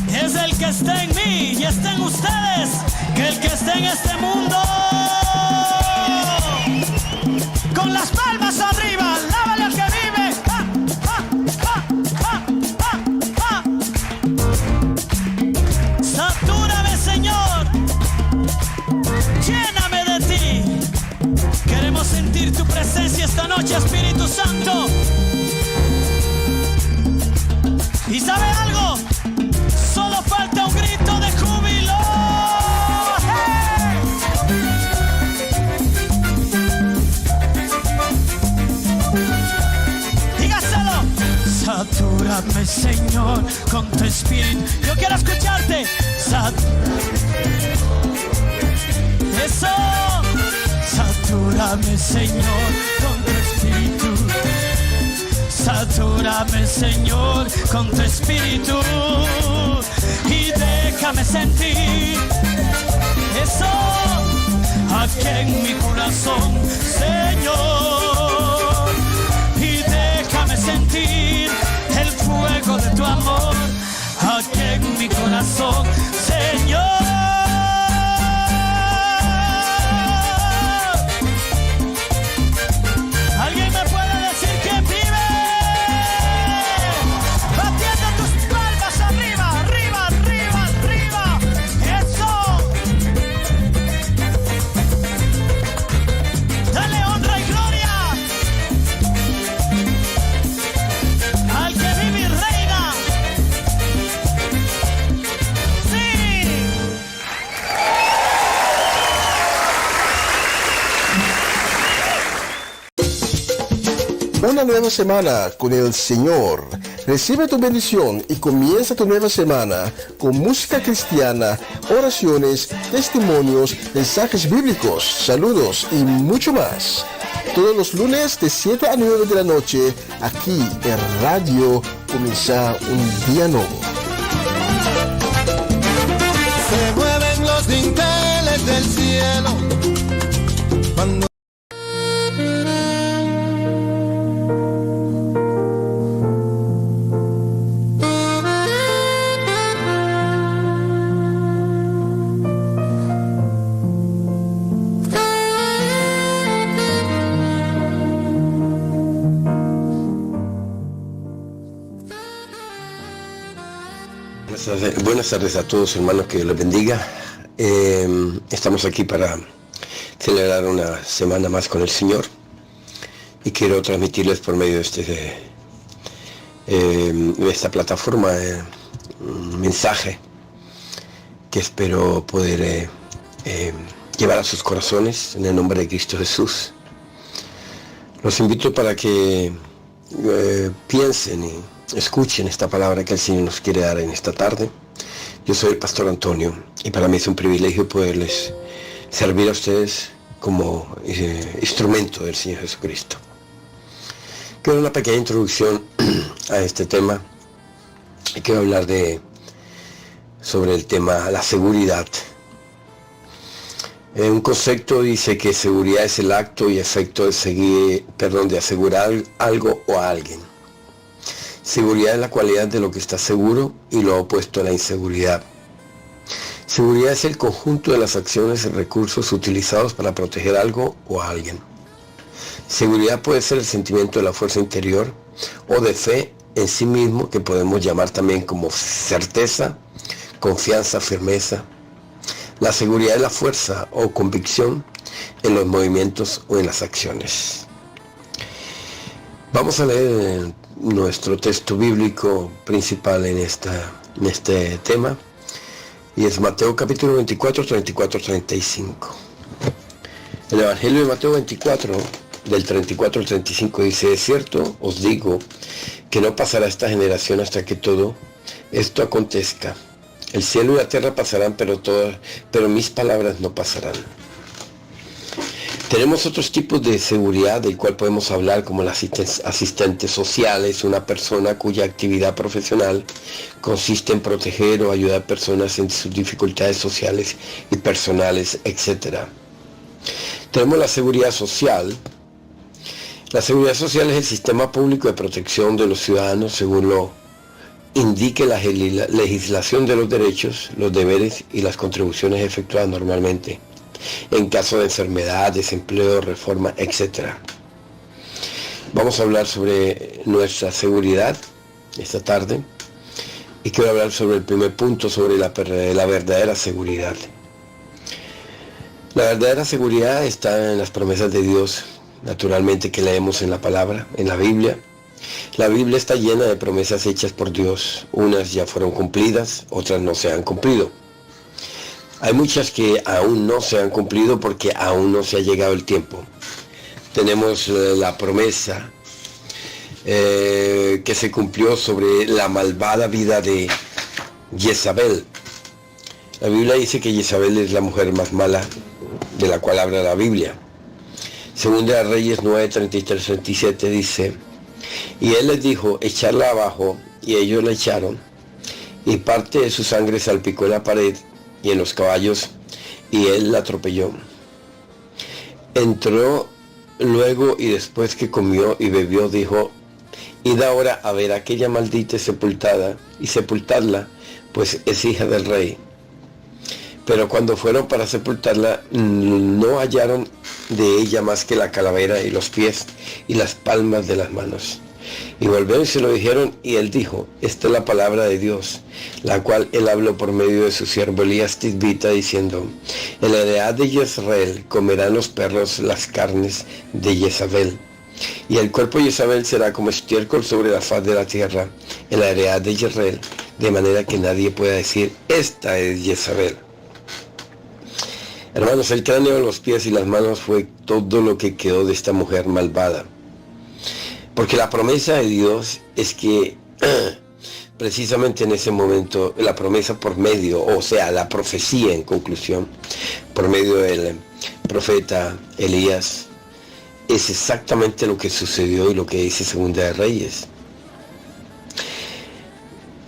es el que está en mí y está en ustedes que el que está en este mundo. Con las palmas arriba, lávale al que vive. ¡Ah, ah, ah, ah, ah, ah! Satúrame, Señor. Lléname de ti. Queremos sentir tu presencia esta noche, Espíritu Santo. ¿Y sabe algo? Solo falta un grito de júbilo. ¡Hey! Dígaselo. Satúrame, Señor, con tu espíritu. Yo quiero escucharte. Eso. Satúrame, Señor, con tu espíritu. Satúrame, Señor, con tu espíritu y déjame sentir eso aquí en mi corazón, Señor, y déjame sentir el fuego de tu amor aquí en mi corazón, Señor. ¿Alguien me puede decir quién vive? Una nueva semana con el Señor. Recibe tu bendición y comienza tu nueva semana con música cristiana, oraciones, testimonios, mensajes bíblicos, saludos y mucho más. Todos los lunes de 7 a 9 de la noche, aquí en Radio Comienza un Día Nuevo. Se mueven los dinteles del cielo cuando Buenas tardes a todos, hermanos, que Dios les bendiga. Estamos aquí para celebrar una semana más con el Señor y quiero transmitirles por medio de esta plataforma un mensaje que espero poder llevar a sus corazones en el nombre de Cristo Jesús. Los invito para que piensen y escuchen esta palabra que el Señor nos quiere dar en esta tarde. Yo soy el pastor Antonio y para mí es un privilegio poderles servir a ustedes como instrumento del Señor Jesucristo. Quiero una pequeña introducción a este tema y quiero hablar sobre el tema la seguridad. Un concepto dice que seguridad es el acto y efecto de asegurar algo o a alguien. Seguridad es la cualidad de lo que está seguro y lo opuesto a la inseguridad. Seguridad es el conjunto de las acciones y recursos utilizados para proteger algo o a alguien. Seguridad puede ser el sentimiento de la fuerza interior o de fe en sí mismo, que podemos llamar también como certeza, confianza, firmeza. La seguridad es la fuerza o convicción en los movimientos o en las acciones. Vamos a leer nuestro texto bíblico principal en este tema, y es Mateo capítulo 24, 34, 35. El Evangelio de Mateo 24, del 34 al 35 dice: de cierto os digo que no pasará esta generación hasta que todo esto acontezca. El cielo y la tierra pasarán, pero mis palabras no pasarán. Tenemos otros tipos de seguridad del cual podemos hablar, como las asistentes sociales, una persona cuya actividad profesional consiste en proteger o ayudar a personas en sus dificultades sociales y personales, etc. Tenemos la seguridad social. La seguridad social es el sistema público de protección de los ciudadanos según lo indique la legislación de los derechos, los deberes y las contribuciones efectuadas normalmente en caso de enfermedad, desempleo, reforma, etc. Vamos a hablar sobre nuestra seguridad esta tarde y quiero hablar sobre el primer punto, sobre la verdadera seguridad. La verdadera seguridad está en las promesas de Dios, naturalmente, que leemos en la palabra, en la Biblia. La Biblia está llena de promesas hechas por Dios. Unas ya fueron cumplidas, otras no se han cumplido. Hay muchas que aún no se han cumplido porque aún no se ha llegado el tiempo. Tenemos la promesa que se cumplió sobre la malvada vida de Jezabel. La Biblia dice que Jezabel es la mujer más mala de la cual habla la Biblia. Segunda de Reyes 9, 33, 37 dice: y él les dijo, echarla abajo, y ellos la echaron, y parte de su sangre salpicó en la pared y en los caballos, y él la atropelló. Entró luego, y después que comió y bebió, dijo: id ahora a ver a aquella maldita sepultada, y sepultadla, pues es hija del rey. Pero cuando fueron para sepultarla, no hallaron de ella más que la calavera y los pies y las palmas de las manos. Y volvieron y se lo dijeron, y él dijo: esta es la palabra de Dios, la cual él habló por medio de su siervo Elías Tisbita, diciendo: en la heredad de Jezreel comerán los perros las carnes de Jezabel, y el cuerpo de Jezabel será como estiércol sobre la faz de la tierra, en la heredad de Jezreel, de manera que nadie pueda decir: esta es Jezabel. Hermanos, el cráneo, los pies y las manos fue todo lo que quedó de esta mujer malvada. Porque la promesa de Dios es que precisamente en ese momento, la promesa por medio, o sea, la profecía en conclusión, por medio del profeta Elías, es exactamente lo que sucedió y lo que dice Segunda de Reyes.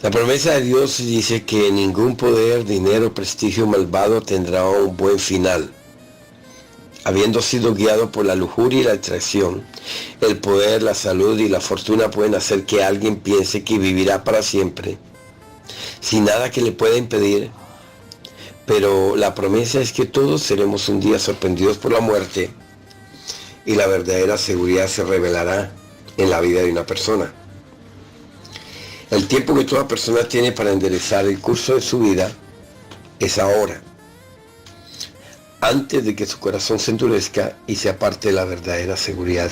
La promesa de Dios dice que ningún poder, dinero, prestigio malvado tendrá un buen final. Habiendo sido guiado por la lujuria y la atracción, el poder, la salud y la fortuna pueden hacer que alguien piense que vivirá para siempre, sin nada que le pueda impedir. Pero la promesa es que todos seremos un día sorprendidos por la muerte y la verdadera seguridad se revelará en la vida de una persona. El tiempo que toda persona tiene para enderezar el curso de su vida es ahora, antes de que su corazón se endurezca y se aparte de la verdadera seguridad.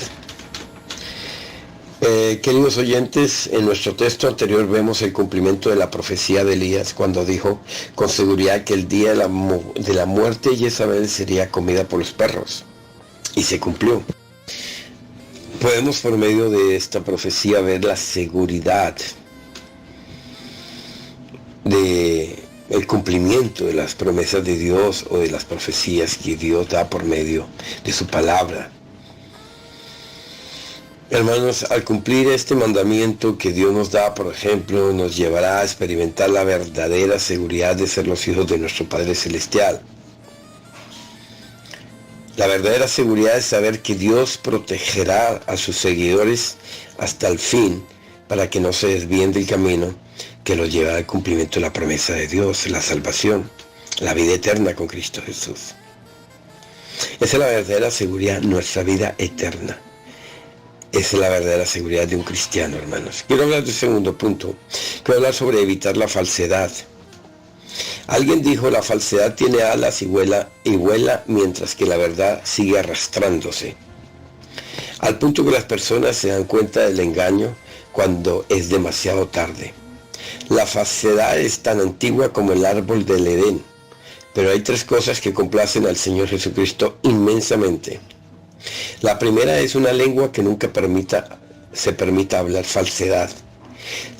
Queridos oyentes, en nuestro texto anterior vemos el cumplimiento de la profecía de Elías cuando dijo con seguridad que el día de la muerte de Jezabel sería comida por los perros. Y se cumplió. Podemos por medio de esta profecía ver la seguridad de el cumplimiento de las promesas de Dios o de las profecías que Dios da por medio de su palabra. Hermanos, al cumplir este mandamiento que Dios nos da, por ejemplo, nos llevará a experimentar la verdadera seguridad de ser los hijos de nuestro Padre Celestial. La verdadera seguridad es saber que Dios protegerá a sus seguidores hasta el fin para que no se desvíen del camino que los lleva al cumplimiento de la promesa de Dios, la salvación, la vida eterna con Cristo Jesús. Esa es la verdadera seguridad, nuestra vida eterna. Esa es la verdadera seguridad de un cristiano, hermanos. Quiero hablar del segundo punto. Quiero hablar sobre evitar la falsedad. Alguien dijo, la falsedad tiene alas y vuela mientras que la verdad sigue arrastrándose. Al punto que las personas se dan cuenta del engaño cuando es demasiado tarde. La falsedad es tan antigua como el árbol del Edén, pero hay tres cosas que complacen al Señor Jesucristo inmensamente. La primera es una lengua que nunca se permita hablar falsedad.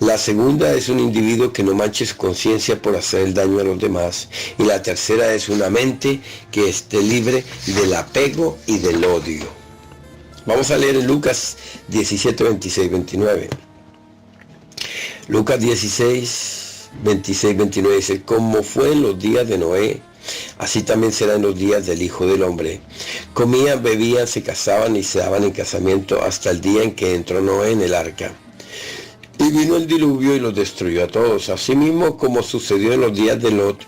La segunda es un individuo que no manche su conciencia por hacer el daño a los demás. Y la tercera es una mente que esté libre del apego y del odio. Vamos a leer en Lucas 17, 26, 29. Lucas 16, 26, 29 dice, como fue en los días de Noé, así también serán los días del Hijo del Hombre. Comían, bebían, se casaban y se daban en casamiento hasta el día en que entró Noé en el arca. Y vino el diluvio y los destruyó a todos. Asimismo como sucedió en los días de Lot,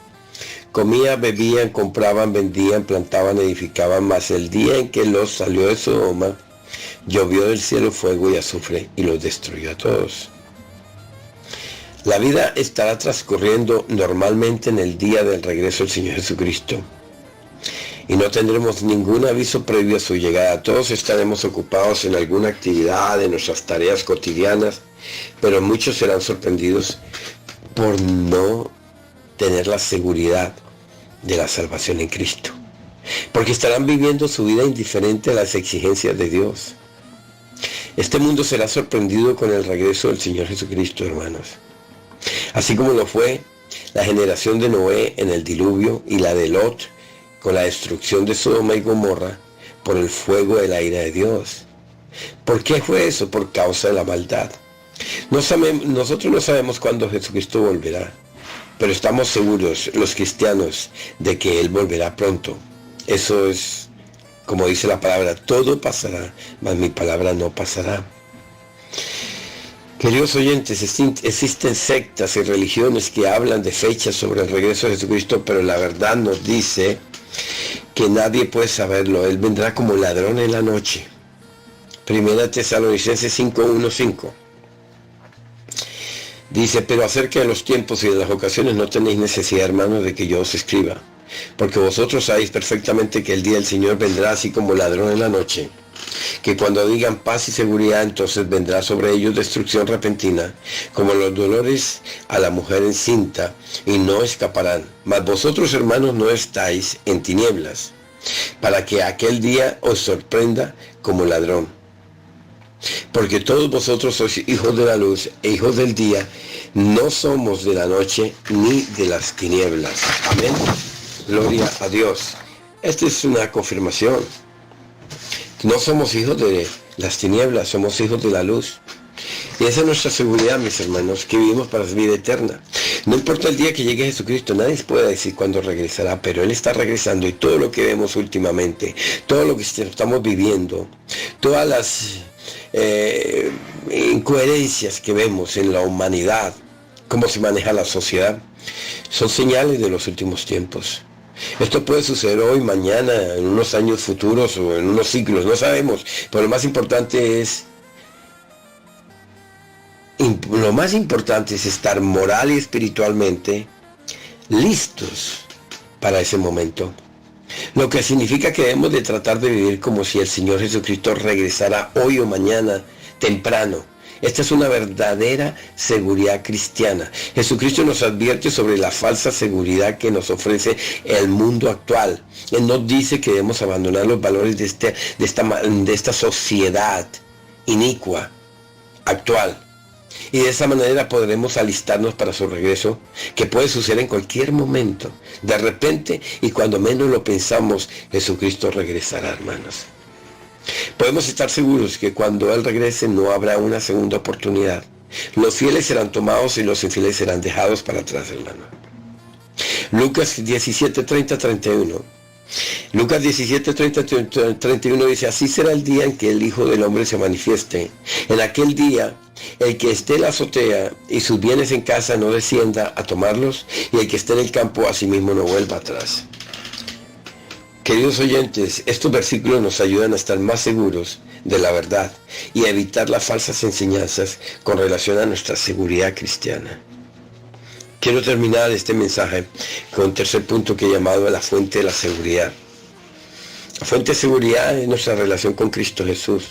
comían, bebían, compraban, vendían, plantaban, edificaban, mas el día en que Lot salió de Sodoma, llovió del cielo fuego y azufre y los destruyó a todos. La vida estará transcurriendo normalmente en el día del regreso del Señor Jesucristo. Y no tendremos ningún aviso previo a su llegada. Todos estaremos ocupados en alguna actividad de nuestras tareas cotidianas, pero muchos serán sorprendidos por no tener la seguridad de la salvación en Cristo. Porque estarán viviendo su vida indiferente a las exigencias de Dios. Este mundo será sorprendido con el regreso del Señor Jesucristo, hermanos. Así como lo fue la generación de Noé en el diluvio y la de Lot con la destrucción de Sodoma y Gomorra por el fuego de la ira de Dios. ¿Por qué fue eso? Por causa de la maldad. Nosotros no sabemos cuándo Jesucristo volverá, pero estamos seguros, los cristianos, de que Él volverá pronto. Eso es, como dice la palabra, todo pasará, mas mi palabra no pasará. Queridos oyentes, existen sectas y religiones que hablan de fechas sobre el regreso de Jesucristo, pero la verdad nos dice que nadie puede saberlo. Él vendrá como ladrón en la noche. Primera Tesalonicenses 5:1-5. Dice, pero acerca de los tiempos y de las ocasiones no tenéis necesidad, hermanos, de que yo os escriba, porque vosotros sabéis perfectamente que el día del Señor vendrá así como ladrón en la noche. Que cuando digan paz y seguridad, entonces vendrá sobre ellos destrucción repentina, como los dolores a la mujer encinta, y no escaparán. Mas vosotros, hermanos, no estáis en tinieblas, para que aquel día os sorprenda como ladrón. porque todos vosotros sois hijos de la luz e hijos del día, no somos de la noche ni de las tinieblas. Amén. Gloria a Dios. Esta es una confirmación. No somos hijos de las tinieblas, somos hijos de la luz. Y esa es nuestra seguridad, mis hermanos, que vivimos para la vida eterna. No importa el día que llegue Jesucristo, nadie puede decir cuándo regresará, pero Él está regresando, y todo lo que vemos últimamente, todo lo que estamos viviendo, todas las incoherencias que vemos en la humanidad, cómo se maneja la sociedad, son señales de los últimos tiempos. Esto puede suceder hoy, mañana, en unos años futuros o en unos siglos, no sabemos, pero lo más importante es estar moral y espiritualmente listos para ese momento. Lo que significa que debemos de tratar de vivir como si el Señor Jesucristo regresara hoy o mañana temprano. Esta es una verdadera seguridad cristiana. Jesucristo nos advierte sobre la falsa seguridad que nos ofrece el mundo actual. Él nos dice que debemos abandonar los valores de esta sociedad inicua actual. Y de esa manera podremos alistarnos para su regreso, que puede suceder en cualquier momento. De repente, y cuando menos lo pensamos, Jesucristo regresará, hermanos. Podemos estar seguros que cuando Él regrese no habrá una segunda oportunidad. Los fieles serán tomados y los infieles serán dejados para atrás, hermano. Lucas 17:30-31. Lucas 17:30-31 dice: así será el día en que el Hijo del Hombre se manifieste. En aquel día, el que esté en la azotea y sus bienes en casa no descienda a tomarlos, y el que esté en el campo asimismo no vuelva atrás. Queridos oyentes, estos versículos nos ayudan a estar más seguros de la verdad y a evitar las falsas enseñanzas con relación a nuestra seguridad cristiana. Quiero terminar este mensaje con un tercer punto que he llamado la fuente de la seguridad. La fuente de seguridad es nuestra relación con Cristo Jesús.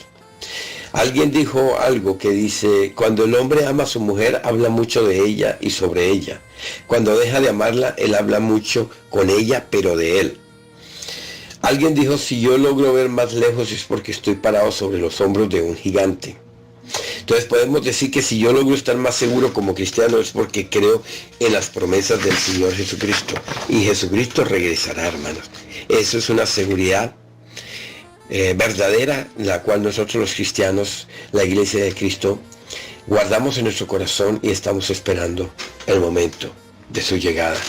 Alguien dijo algo que dice: cuando el hombre ama a su mujer, habla mucho de ella y sobre ella. Cuando deja de amarla, él habla mucho con ella, pero de él. Alguien dijo: si yo logro ver más lejos es porque estoy parado sobre los hombros de un gigante. Entonces podemos decir que si yo logro estar más seguro como cristiano es porque creo en las promesas del Señor Jesucristo. Y Jesucristo regresará, hermanos. Eso es una seguridad verdadera, la cual nosotros los cristianos, la Iglesia de Cristo, guardamos en nuestro corazón y estamos esperando el momento de su llegada.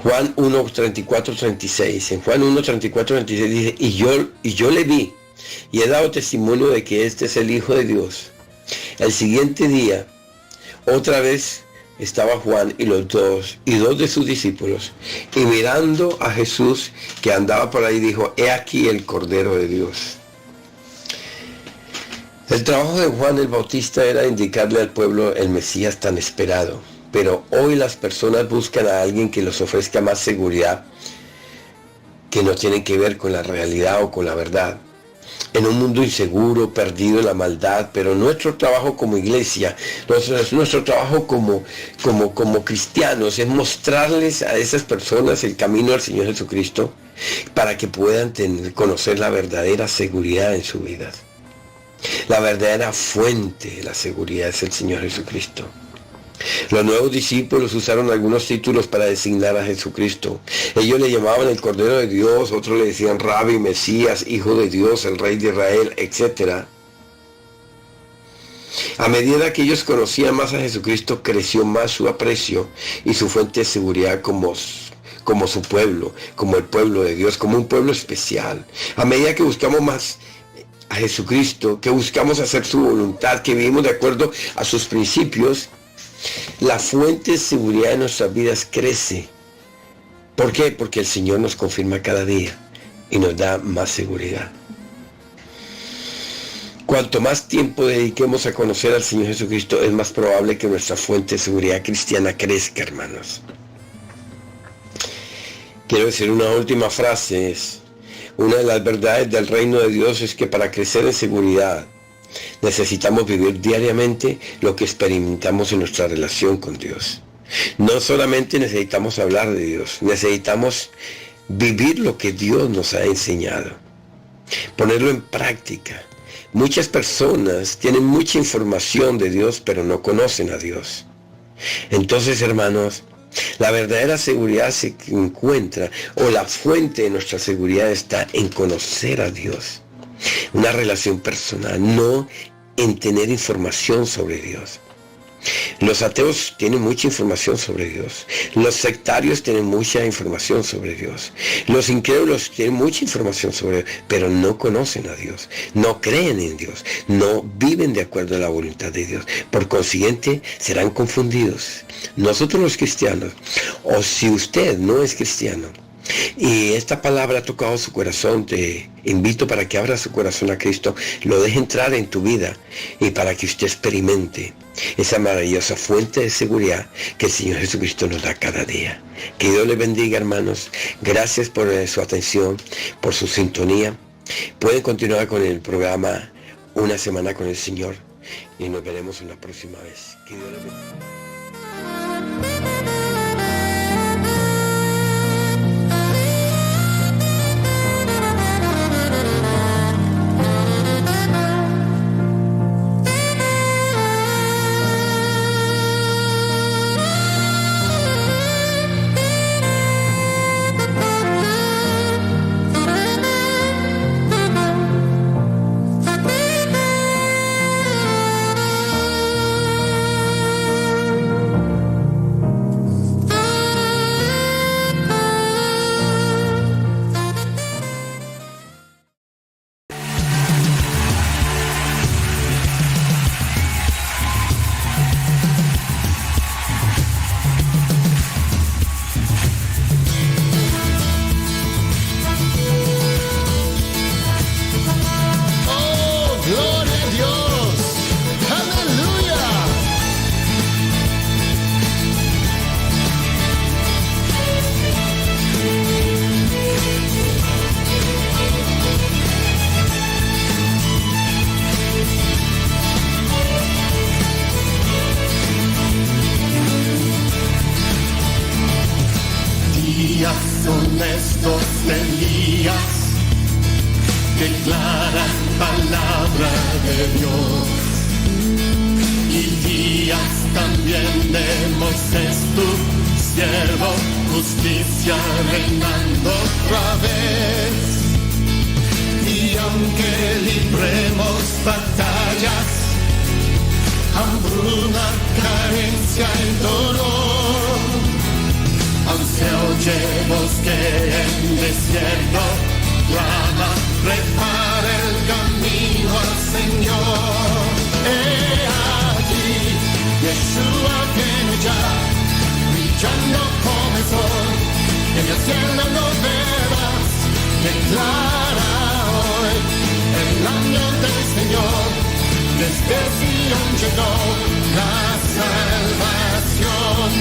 Juan 1:34-36. En Juan 1:34-36 dice: y yo le vi y he dado testimonio de que este es el Hijo de Dios. El siguiente día, otra vez estaba Juan y dos de sus discípulos, y mirando a Jesús que andaba por ahí, dijo: he aquí el Cordero de Dios. El trabajo de Juan el Bautista era indicarle al pueblo el Mesías tan esperado. Pero hoy las personas buscan a alguien que les ofrezca más seguridad, que no tiene que ver con la realidad o con la verdad. En un mundo inseguro, perdido en la maldad, pero nuestro trabajo como iglesia, nuestro trabajo como cristianos, es mostrarles a esas personas el camino al Señor Jesucristo, para que puedan conocer la verdadera seguridad en su vida. La verdadera fuente de la seguridad es el Señor Jesucristo. Los nuevos discípulos usaron algunos títulos para designar a Jesucristo. Ellos le llamaban el Cordero de Dios, otros le decían Rabí, Mesías, Hijo de Dios, el Rey de Israel, etc. A medida que ellos conocían más a Jesucristo, creció más su aprecio y su fuente de seguridad como su pueblo, como el pueblo de Dios, como un pueblo especial. A medida que buscamos más a Jesucristo, que buscamos hacer su voluntad, que vivimos de acuerdo a sus principios, la fuente de seguridad de nuestras vidas crece. ¿Por qué? Porque el Señor nos confirma cada día y nos da más seguridad. Cuanto más tiempo dediquemos a conocer al Señor Jesucristo, es más probable que nuestra fuente de seguridad cristiana crezca, hermanos. Quiero decir una última frase. Una de las verdades del reino de Dios es que para crecer en seguridad necesitamos vivir diariamente lo que experimentamos en nuestra relación con Dios. No solamente necesitamos hablar de Dios, necesitamos vivir lo que Dios nos ha enseñado, ponerlo en práctica, Muchas personas tienen mucha información de Dios, pero no conocen a Dios. Entonces, hermanos, la verdadera seguridad se encuentra, o la fuente de nuestra seguridad está en conocer a Dios. Una relación personal, no en tener información sobre Dios. Los ateos tienen mucha información sobre Dios. Los sectarios tienen mucha información sobre Dios. Los incrédulos tienen mucha información sobre Dios, pero no conocen a Dios, no creen en Dios, no viven de acuerdo a la voluntad de Dios. Por consiguiente, serán confundidos. Nosotros los cristianos, o si usted no es cristiano, y esta palabra ha tocado su corazón, te invito para que abra su corazón a Cristo, lo deje entrar en tu vida y para que usted experimente esa maravillosa fuente de seguridad que el Señor Jesucristo nos da cada día. Que Dios les bendiga, hermanos. Gracias por su atención, por su sintonía. Pueden continuar con el programa Una Semana con el Señor y nos veremos una próxima vez. Que Dios les bendiga. Son estos días, declaran palabra de Dios, y días también de Moisés tu siervo, justicia reinando otra vez. Y aunque libremos batallas, hambruna, carencia y dolor, aún se oye voz que en desierto clama, prepara el camino al Señor. He allí, Yeshua viene ya, brillando como el sol, en el cielo lo verás, declara hoy el año del Señor, desde Sion llegó la salvación.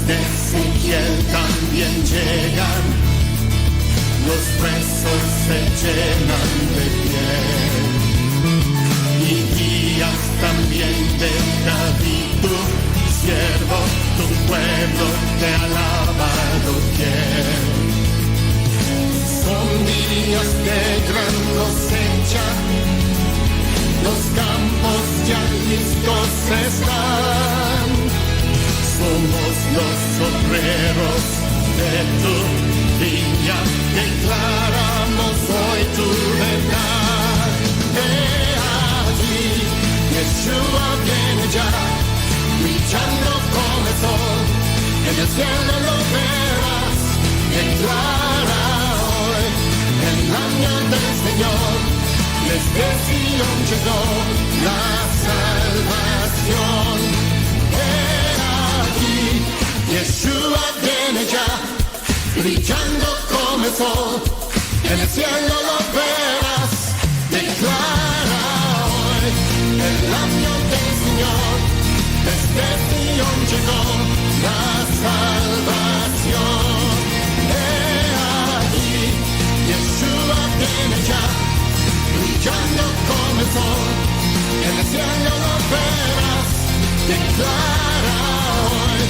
De Ezequiel también llegan, los presos se llenan de piel, y días también de David tu siervo, tu pueblo te alaba doquier. Son días de gran cosecha, los campos ya listos están. Somos los obreros de tu viña, declaramos hoy tu verdad. He allí, Yeshua viene ya, brillando como el sol, en el cielo lo verás, declara hoy el año del Señor, desde Sion llegó la salvación. Yeshua viene ya, brillando como el sol, en el cielo lo verás, declara hoy el año del Señor, desde Sion llegó la salvación. He allí, Yeshua viene ya, brillando como el sol, en el cielo lo verás, declara hoy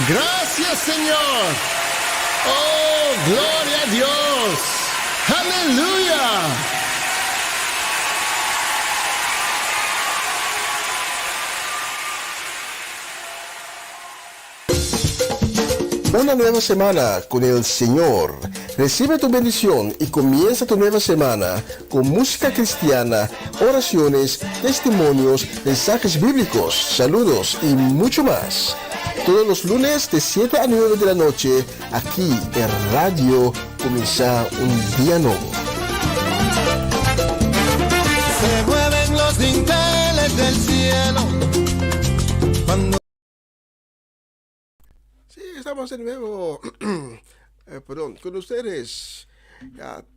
Gracias, Señor. Oh, gloria a Dios. Aleluya. Una nueva semana con el Señor. Recibe tu bendición y comienza tu nueva semana con música cristiana, oraciones, testimonios, mensajes bíblicos, saludos y mucho más. Todos los lunes de 7 a 9 de la noche, aquí en Radio Comienza un Día Nuevo. Se mueven los dinteles del cielo cuando... Sí, estamos de nuevo con ustedes.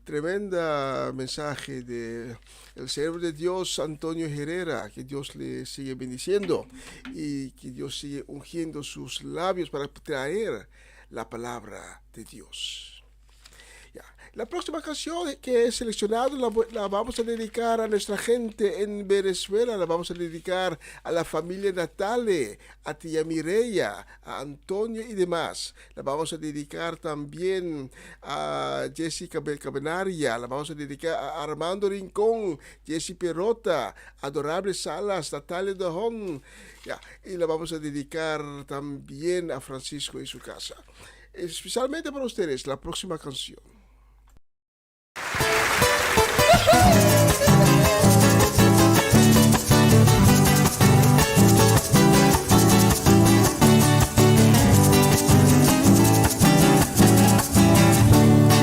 Tremenda mensaje de el siervo de Dios Antonio Herrera, que Dios le sigue bendiciendo y que Dios sigue ungiendo sus labios para traer la palabra de Dios. La próxima canción que he seleccionado la vamos a dedicar a nuestra gente en Venezuela, la vamos a dedicar a la familia Natale, a tía Mireya, a Antonio y demás. La vamos a dedicar también a Jessica Belcabenaria, la vamos a dedicar a Armando Rincón, Jessy Perrota, Adorable Salas, Natalia Dajón, y la vamos a dedicar también a Francisco y su casa. Especialmente para ustedes, la próxima canción.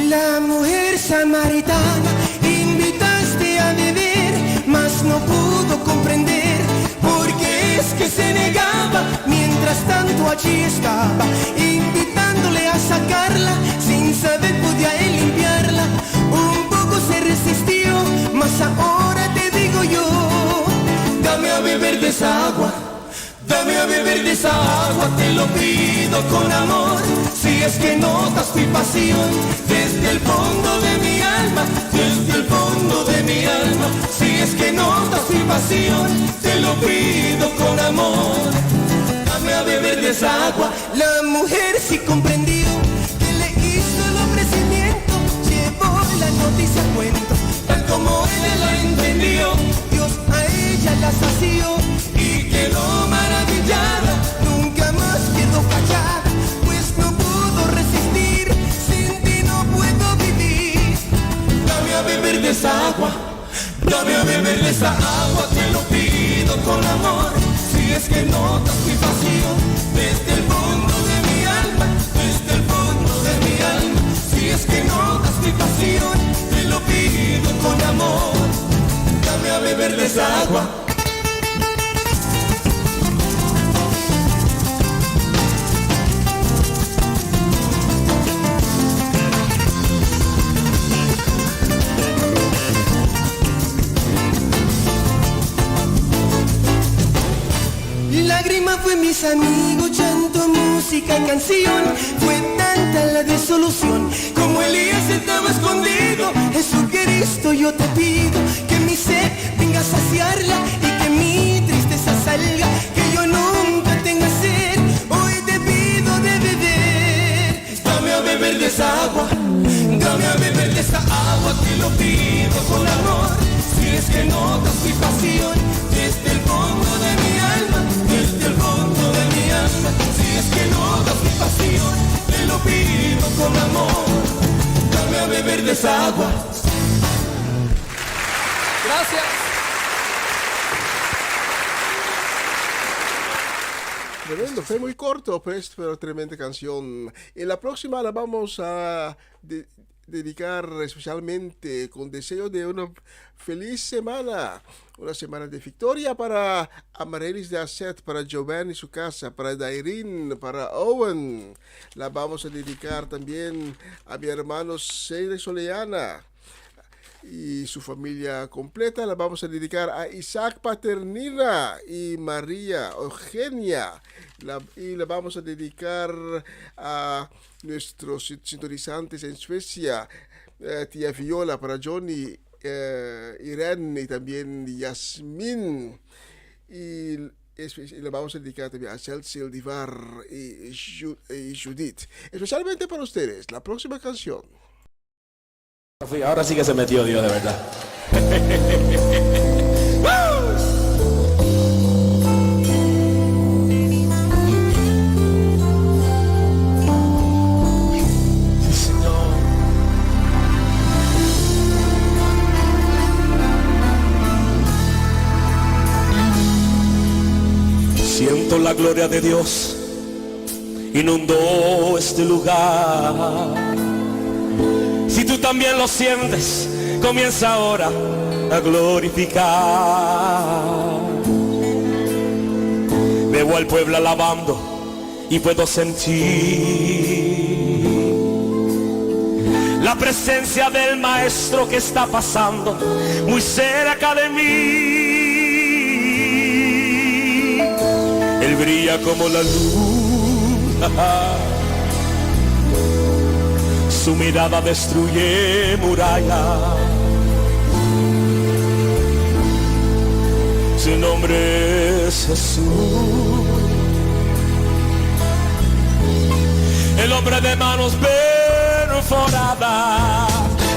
La mujer samaritana invitaste a beber, mas no pudo comprender porque es que se negaba. Mientras tanto allí estaba, invitándole a sacarla, sin saber podía él limpiarla. Un poco se resistió, mas ahora te digo yo, dame a beber de esa agua. Dame a beber de esa agua, te lo pido con amor. Si es que notas mi pasión desde el fondo de mi alma, desde el fondo de mi alma. Si es que notas mi pasión, te lo pido con amor. Dame a beber de esa agua. La mujer sí comprendió que le hizo el ofrecimiento, llevó la noticia a cuento, tal como él la entendió. Dios a ella la sació y quedó maravillada, nunca más quedó callada, pues no pudo resistir, sin ti no puedo vivir. Dame a beber de esa agua, dame a beber de esa agua, te lo pido con amor. Si es que notas mi pasión desde el fondo de mi alma, desde el fondo de mi alma. Si es que notas mi pasión, te lo pido con amor. Dame a beber de esa agua. Lágrima fue mis amigos, llanto, música y canción. Fue tanta la desolución, como Elías estaba escondido. Jesucristo, yo te pido que mi sed venga a saciarla y que mi tristeza salga, que yo nunca tenga sed. Hoy te pido de beber. Dame a beber de esa agua, dame a beber de esa agua, te lo pido con amor. Si es que notas mi pasión desde el fondo de mi alma, desde el fondo de mi alma. Si es que notas mi pasión, te lo pido con amor. Dame a beber de esa agua. Gracias. Tremendo, fue muy corto, pues, pero tremenda canción. En la próxima la vamos a dedicar especialmente con deseo de una feliz semana, una semana de victoria para Amarelis de Asset, para Giovanni y su casa, para Dairin, para Owen. La vamos a dedicar también a mi hermano Seire Soleana y su familia completa. La vamos a dedicar a Isaac Paternina y María Eugenia. Y la vamos a dedicar a nuestros sintonizantes en Suecia, tía Viola, para Johnny, Irene y también Yasmín. Y le vamos a dedicar también a Chelsea Divar y Judith. Especialmente para ustedes, la próxima canción. Ahora sí que se metió Dios de verdad. Siento la gloria de Dios inundó este lugar. Si tú también lo sientes, comienza ahora a glorificar. Veo al pueblo alabando y puedo sentir la presencia del Maestro que está pasando muy cerca de mí. Él brilla como la luz, su mirada destruye murallas. Su nombre es Jesús, el hombre de manos perforadas,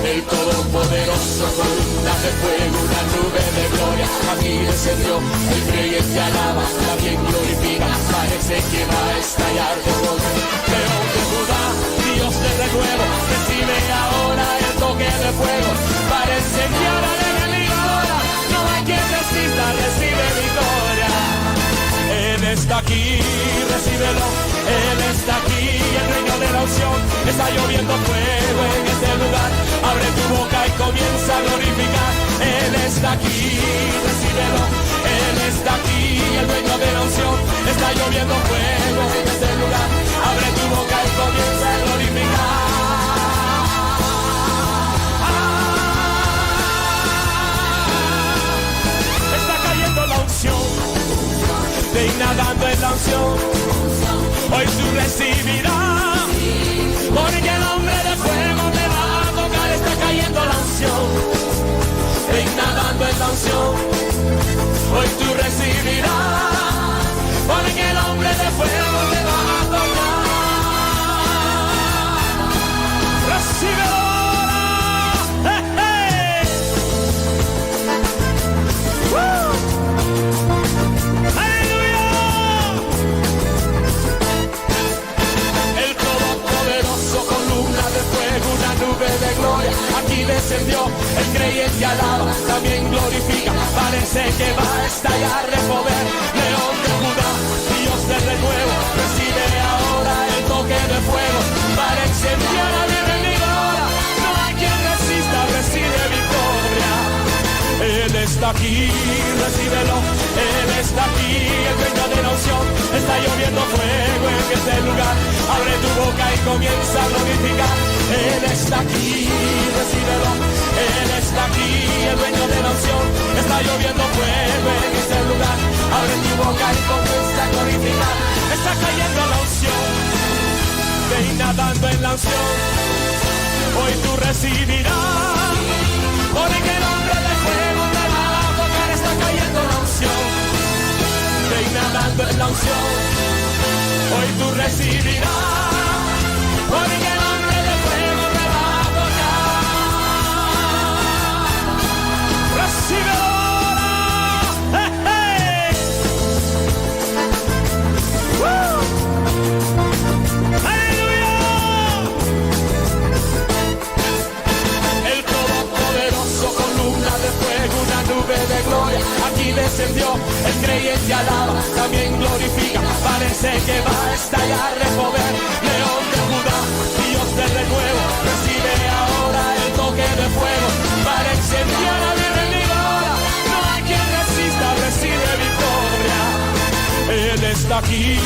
el todopoderoso, columna de fuego, una nube de gloria. Aquí descendió, el creyente alaba, también glorifica, parece que va a estallar de gozo. León de Judá, Dios de renuevo, recibe ahora el toque de fuego, para incendiar al enemigo ahora. No hay quien resista, recibe victoria. Él está aquí, recíbelo. Él está aquí, el reino de la unción. Está lloviendo fuego en este lugar. Abre tu boca y comienza a glorificar. Él está aquí, recíbelo. Él está aquí, el reino de la unción. Está lloviendo fuego en este lugar. Abre tu boca y comienza a glorificar. Está cayendo la unción. Ven nadando en la unción. Hoy tú recibirás, porque el hombre de fuego te va a tocar. Está cayendo la unción, ven nadando en la unción. Hoy tú recibirás, porque el hombre de fuego te va a tocar. Recíbelo ahora. ¡Hey, hey! De gloria, aquí descendió, el creyente alaba, también glorifica, parece que va a estallar de poder. León de Judá, Dios de renuevo, recibe ahora el toque de fuego, para incendiar al enemigo ahora. No hay quien resista, recibe victoria. Él está aquí, recíbelo. Él está aquí, el reino de la unción. Está lloviendo fuego en este lugar. Abre tu boca y comienza a glorificar. Él está aquí, recíbelo. Él está aquí, el reino de la unción. Está lloviendo fuego en este lugar. Abre tu boca y comienza a glorificar. Está cayendo la unción. Ven nadando en la unción. Hoy tú recibirás, porque el hombre de fuego te va a tocar. Está cayendo la unción. Ven nadando en la unción. Hoy tú recibirás, porque el hombre de fuego te va a tocar. Recíbelo ahora. ¡Hey, hey! ¡Woo! ¡Aleluya! El todopoderoso, columna de fuego, una nube de gloria. Aquí descendió, el creyente alaba, también glorifica, parece que va a estallar de poder. León de Judá, Dios de renuevo, recibe ahora el toque de fuego, para incendiar al enemigo ahora. No hay quien resista, recibe victoria. Él está aquí,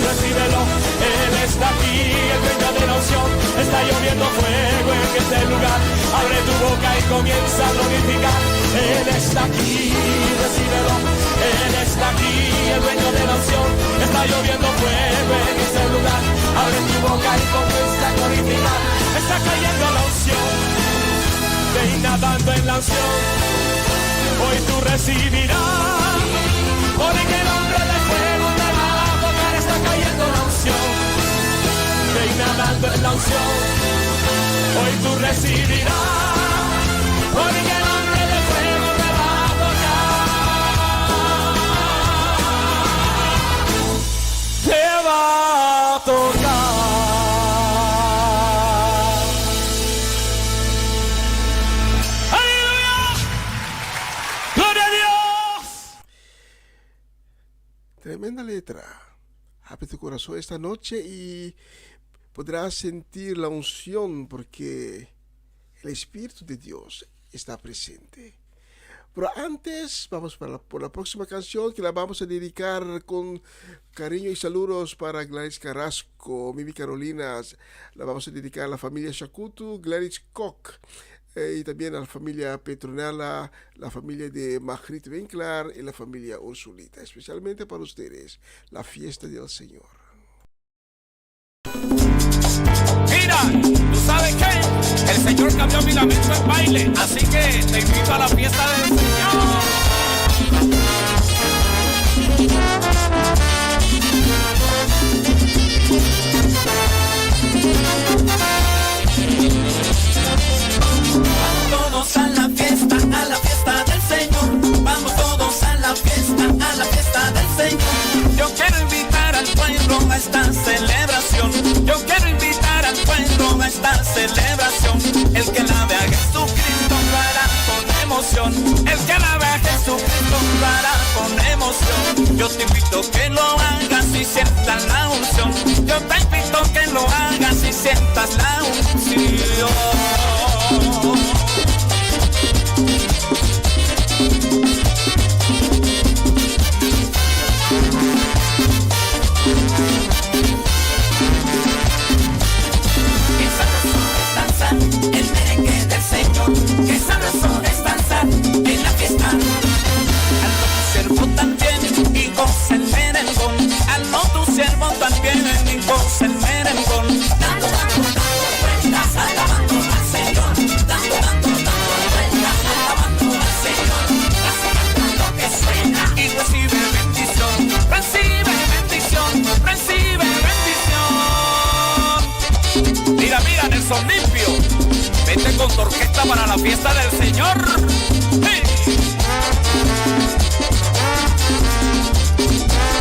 recíbelo. Él está aquí, el reino de la unción. Está lloviendo fuego en este lugar. Abre tu boca y comienza a glorificar. Él está aquí, recíbelo. Él está aquí, el reino de la unción. Está lloviendo fuego en este lugar. Abre tu boca y comienza a glorificar. Está cayendo la unción. Ven nadando en la unción. Hoy tú recibirás, porque el hombre de fuego me ha dado la unción. Hoy tú recibirás, porque el hambre de fuego me va a tocar. Te va a tocar. Tremenda letra. Abre tu corazón esta noche y podrás sentir la unción porque el Espíritu de Dios está presente. Pero antes, vamos por la próxima canción que la vamos a dedicar con cariño y saludos para Gladys Carrasco, Mimi Carolina. La vamos a dedicar a la familia Shakutu, Gladys Koch. Y también a la familia Petronella, la familia de Magritte Winkler y la familia Ursulita, especialmente para ustedes, la fiesta del Señor. Mira, ¿tú sabes qué? El Señor cambió mi lamento en baile, así que te invito a la fiesta del Señor. Todos a la fiesta del Señor. Vamos todos a la fiesta del Señor. Yo quiero invitar al pueblo a esta celebración. Yo quiero invitar al pueblo a esta celebración. El que la vea a Jesucristo lo hará con emoción. El que la vea a Jesucristo lo hará con emoción. Yo te invito que lo hagas y sientas la unción. Yo te invito que lo hagas y sientas la unción. El merengue del Señor, que sabroso es danzar en la fiesta. Aló tu siervo también y goza el merengón. Aló tu siervo también y goza el merengón. Dando vueltas, alabando al Señor. Dando vueltas, alabando al Señor. Haciendo lo que suena y recibe bendición. Recibe bendición, recibe bendición. Mira, mira, Nelson Limpio. Vete con tu orquesta para la fiesta del Señor. ¡Hey! Me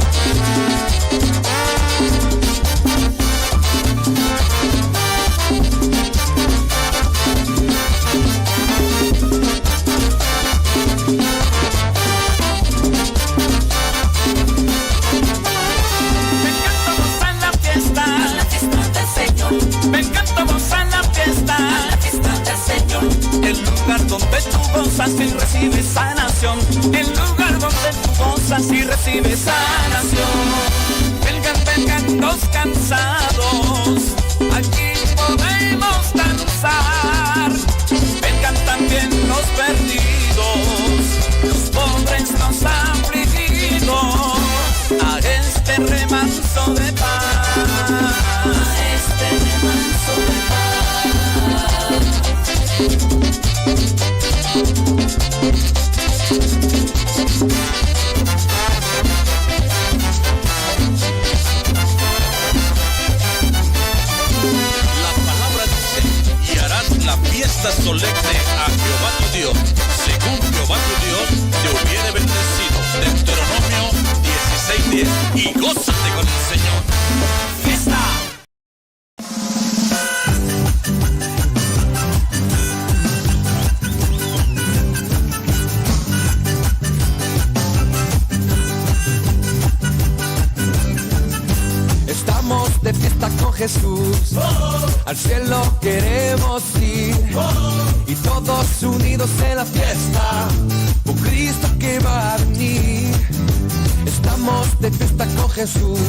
encanta gozar la fiesta del Señor. Me encanta gozar la fiesta del Señor. El lugar donde tú gozas y recibes sanación. El lugar donde tú gozas y recibes sanación. Vengan, vengan los cansados, aquí podemos danzar. Vengan también los perdidos, los pobres, los afligidos, a este remanso de paz, a este remanso de La palabra dice, y harás la fiesta solemne a Jehová tu Dios, según Jehová tu Dios te hubiere bendecido. Deuteronomio 16:10. Y gózate con el Señor. ¡Fiesta! Estamos de fiesta con Jesús, al cielo queremos ir, y todos unidos en la fiesta, con Cristo que va a venir. Estamos de fiesta con Jesús,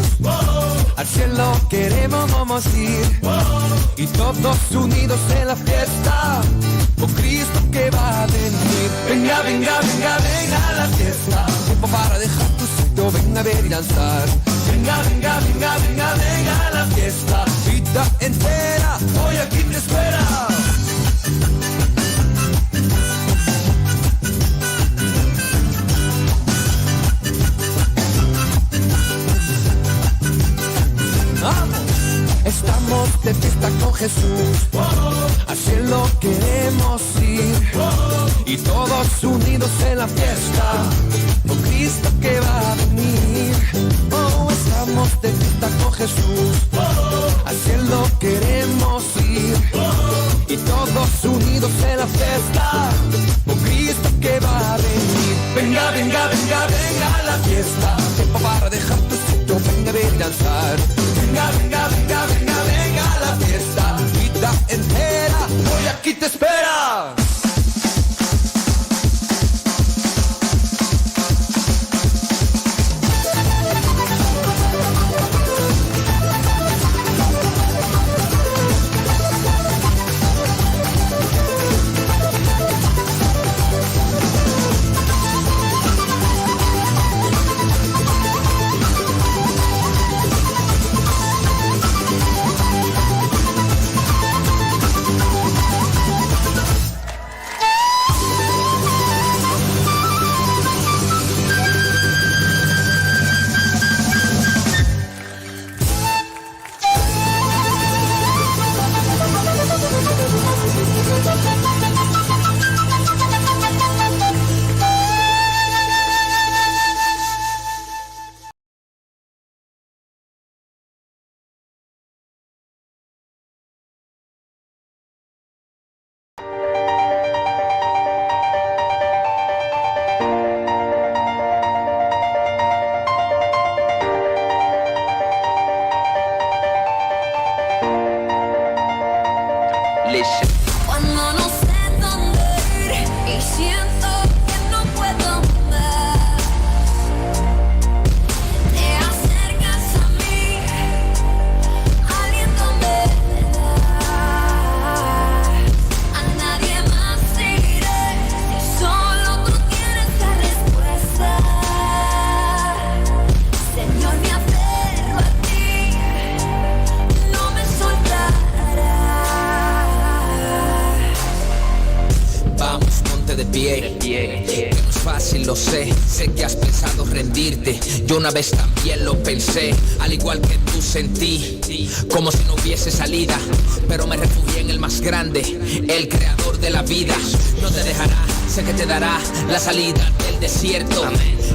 al cielo queremos ir, y todos unidos en la fiesta, con Cristo que va a venir. Venga, venga, venga, venga a la fiesta, tiempo para dejar tu sitio, venga a ver y danzar. Venga, venga, venga, venga, venga a la fiesta, vida entera, hoy aquí te espera. Vamos. Estamos estamos de fiesta con Jesús. Al cielo queremos ir y todos unidos en la fiesta con Cristo que va a venir. Oh, estamos de fiesta con Jesús. Al cielo queremos ir y todos unidos en la fiesta con Cristo que va a venir. Venga, venga, venga, venga a la fiesta. Tiempo para dejar tu sitio, venga, ven a danzar. Venga, venga, venga, venga, venga a la fiesta. Vida entera, hoy aquí te espera. Cuando no sé dónde ir y siento que no puedo más, te acercas a mí, aliento me da. A nadie más diré, si solo tú tienes la respuesta. Señor, me aferro a ti, no me soltarás. Vamos, ponte de pie. Que no es fácil, lo sé. Sé que has pensado rendirte. Yo una vez también lo pensé. Al igual que tú sentí, como si no hubiese salida. Pero me refugié en el más grande, el creador de la vida. No te dejará, sé que te dará la salida del desierto.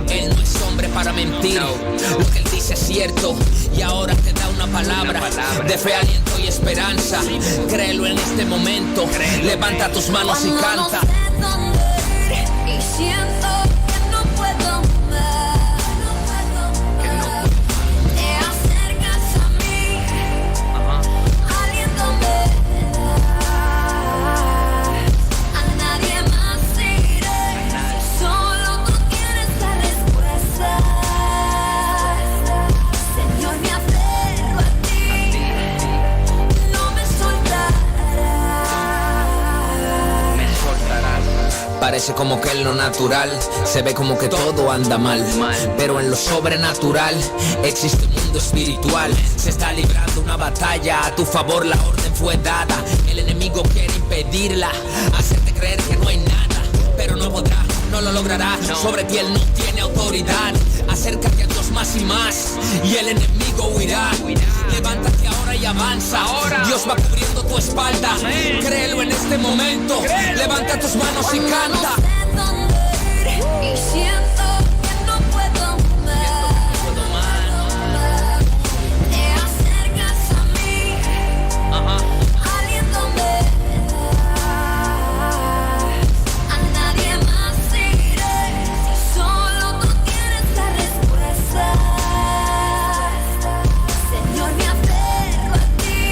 Él no es hombre para mentir. Lo que él dice es cierto. Y ahora te da una palabra de fe, aliento y esperanza. Créelo en este momento. Levanta tus manos y canta. No sé dónde ir y siento que no puedo más. Te acercas a mí, aliento me da. A nadie más diré, si solo tú tienes la respuesta. Señor, me aferro a ti, no me soltarás. Parece como que en lo natural se ve como que todo anda mal, pero en lo sobrenatural existe un mundo espiritual. Se está librando una batalla a tu favor, la orden fue dada. El enemigo quiere impedirla, hacerte creer que no hay nada, pero no podrá, no lo logrará. Sobre ti él no tiene autoridad. Acércate a Dios más y más y el enemigo huirá. Levántate ahora y avanza. Dios va cubriendo tu espalda. Créelo en este momento. Levanta tus manos y canta. No sé dónde ir y siento que no puedo más. Te acercas a mí, aliento me da. A nadie más diré, si solo tú tienes la respuesta. Señor, me aferro a ti,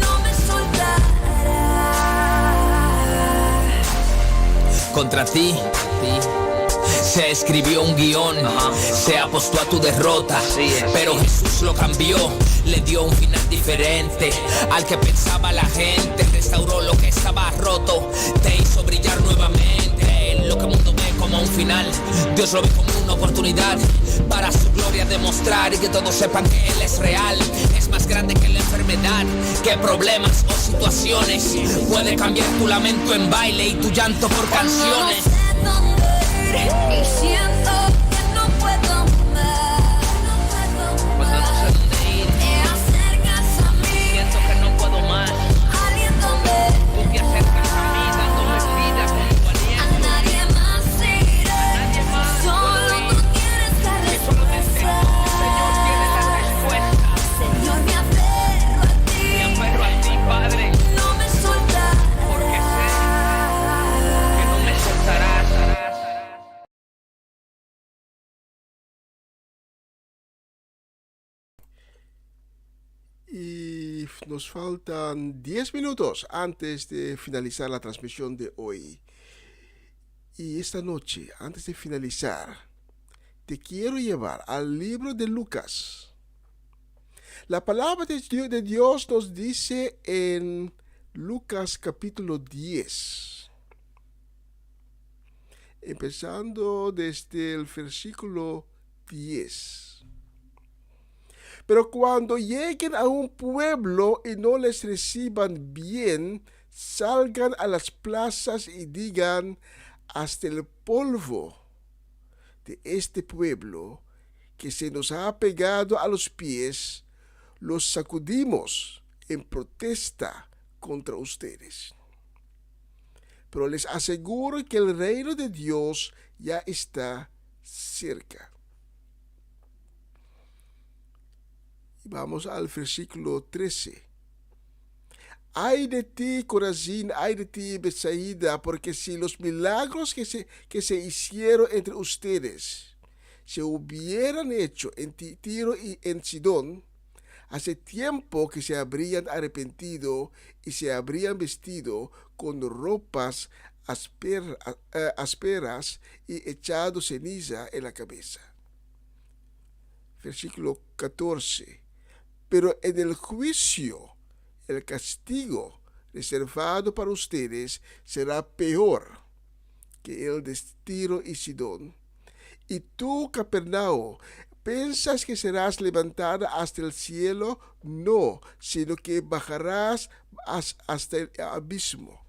no me soltarás. Contra ti se escribió un guión, se apostó a tu derrota, pero Jesús lo cambió, le dio un final diferente al que pensaba la gente. Restauró lo que estaba roto, te hizo brillar nuevamente. En lo que el mundo ve como un final, Dios lo ve como una oportunidad para su gloria demostrar y que todos sepan que Él es real. Es más grande que la enfermedad, que problemas o situaciones. Puede cambiar tu lamento en baile y tu llanto por canciones. No sé dónde ir y siento que no puedo más. Cuando no sé dónde ir, Te acercas a nos faltan 10 minutos antes de finalizar la transmisión de hoy. Y esta noche, antes de finalizar, te quiero llevar al libro de Lucas. La palabra de Dios nos dice en Lucas capítulo 10, empezando desde el versículo 10. Pero cuando lleguen a un pueblo y no les reciban bien, salgan a las plazas y digan: hasta el polvo de este pueblo que se nos ha pegado a los pies, los sacudimos en protesta contra ustedes. Pero les aseguro que el reino de Dios ya está cerca. Y vamos al versículo 13. Ay de ti, Corazín, ay de ti, Betsaida, porque si los milagros que se hicieron entre ustedes se hubieran hecho en Tiro y en Sidón, hace tiempo que se habrían arrepentido y se habrían vestido con ropas ásperas y echado ceniza en la cabeza. Versículo 14. Pero en el juicio, el castigo reservado para ustedes será peor que el de Tiro y Sidón. Y tú, Capernaum, ¿piensas que serás levantada hasta el cielo? No, sino que bajarás hasta el abismo.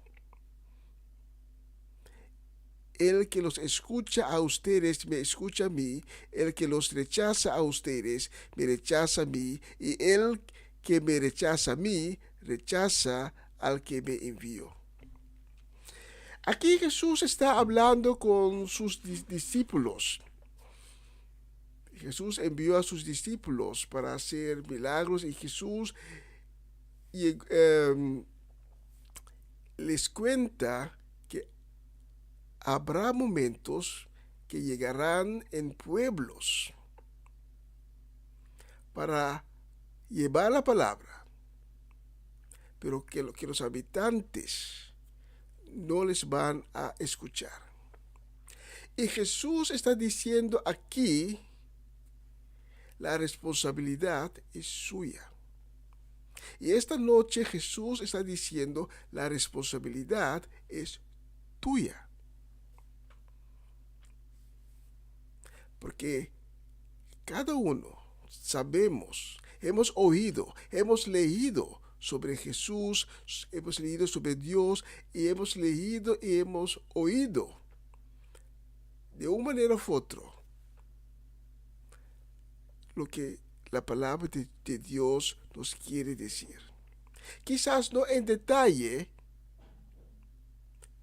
El que los escucha a ustedes me escucha a mí, el que los rechaza a ustedes me rechaza a mí, y el que me rechaza a mí rechaza al que me envió. Aquí Jesús está hablando con sus discípulos. Jesús envió a sus discípulos para hacer milagros y Jesús les cuenta que habrá momentos que llegarán en pueblos para llevar la palabra, pero que los habitantes no les van a escuchar. Y Jesús está diciendo aquí: la responsabilidad es suya. Y esta noche Jesús está diciendo: la responsabilidad es tuya. Porque cada uno sabemos, hemos oído, hemos leído sobre Jesús, hemos leído sobre Dios y hemos leído y hemos oído de una manera u otra lo que la palabra de Dios nos quiere decir. Quizás no en detalle,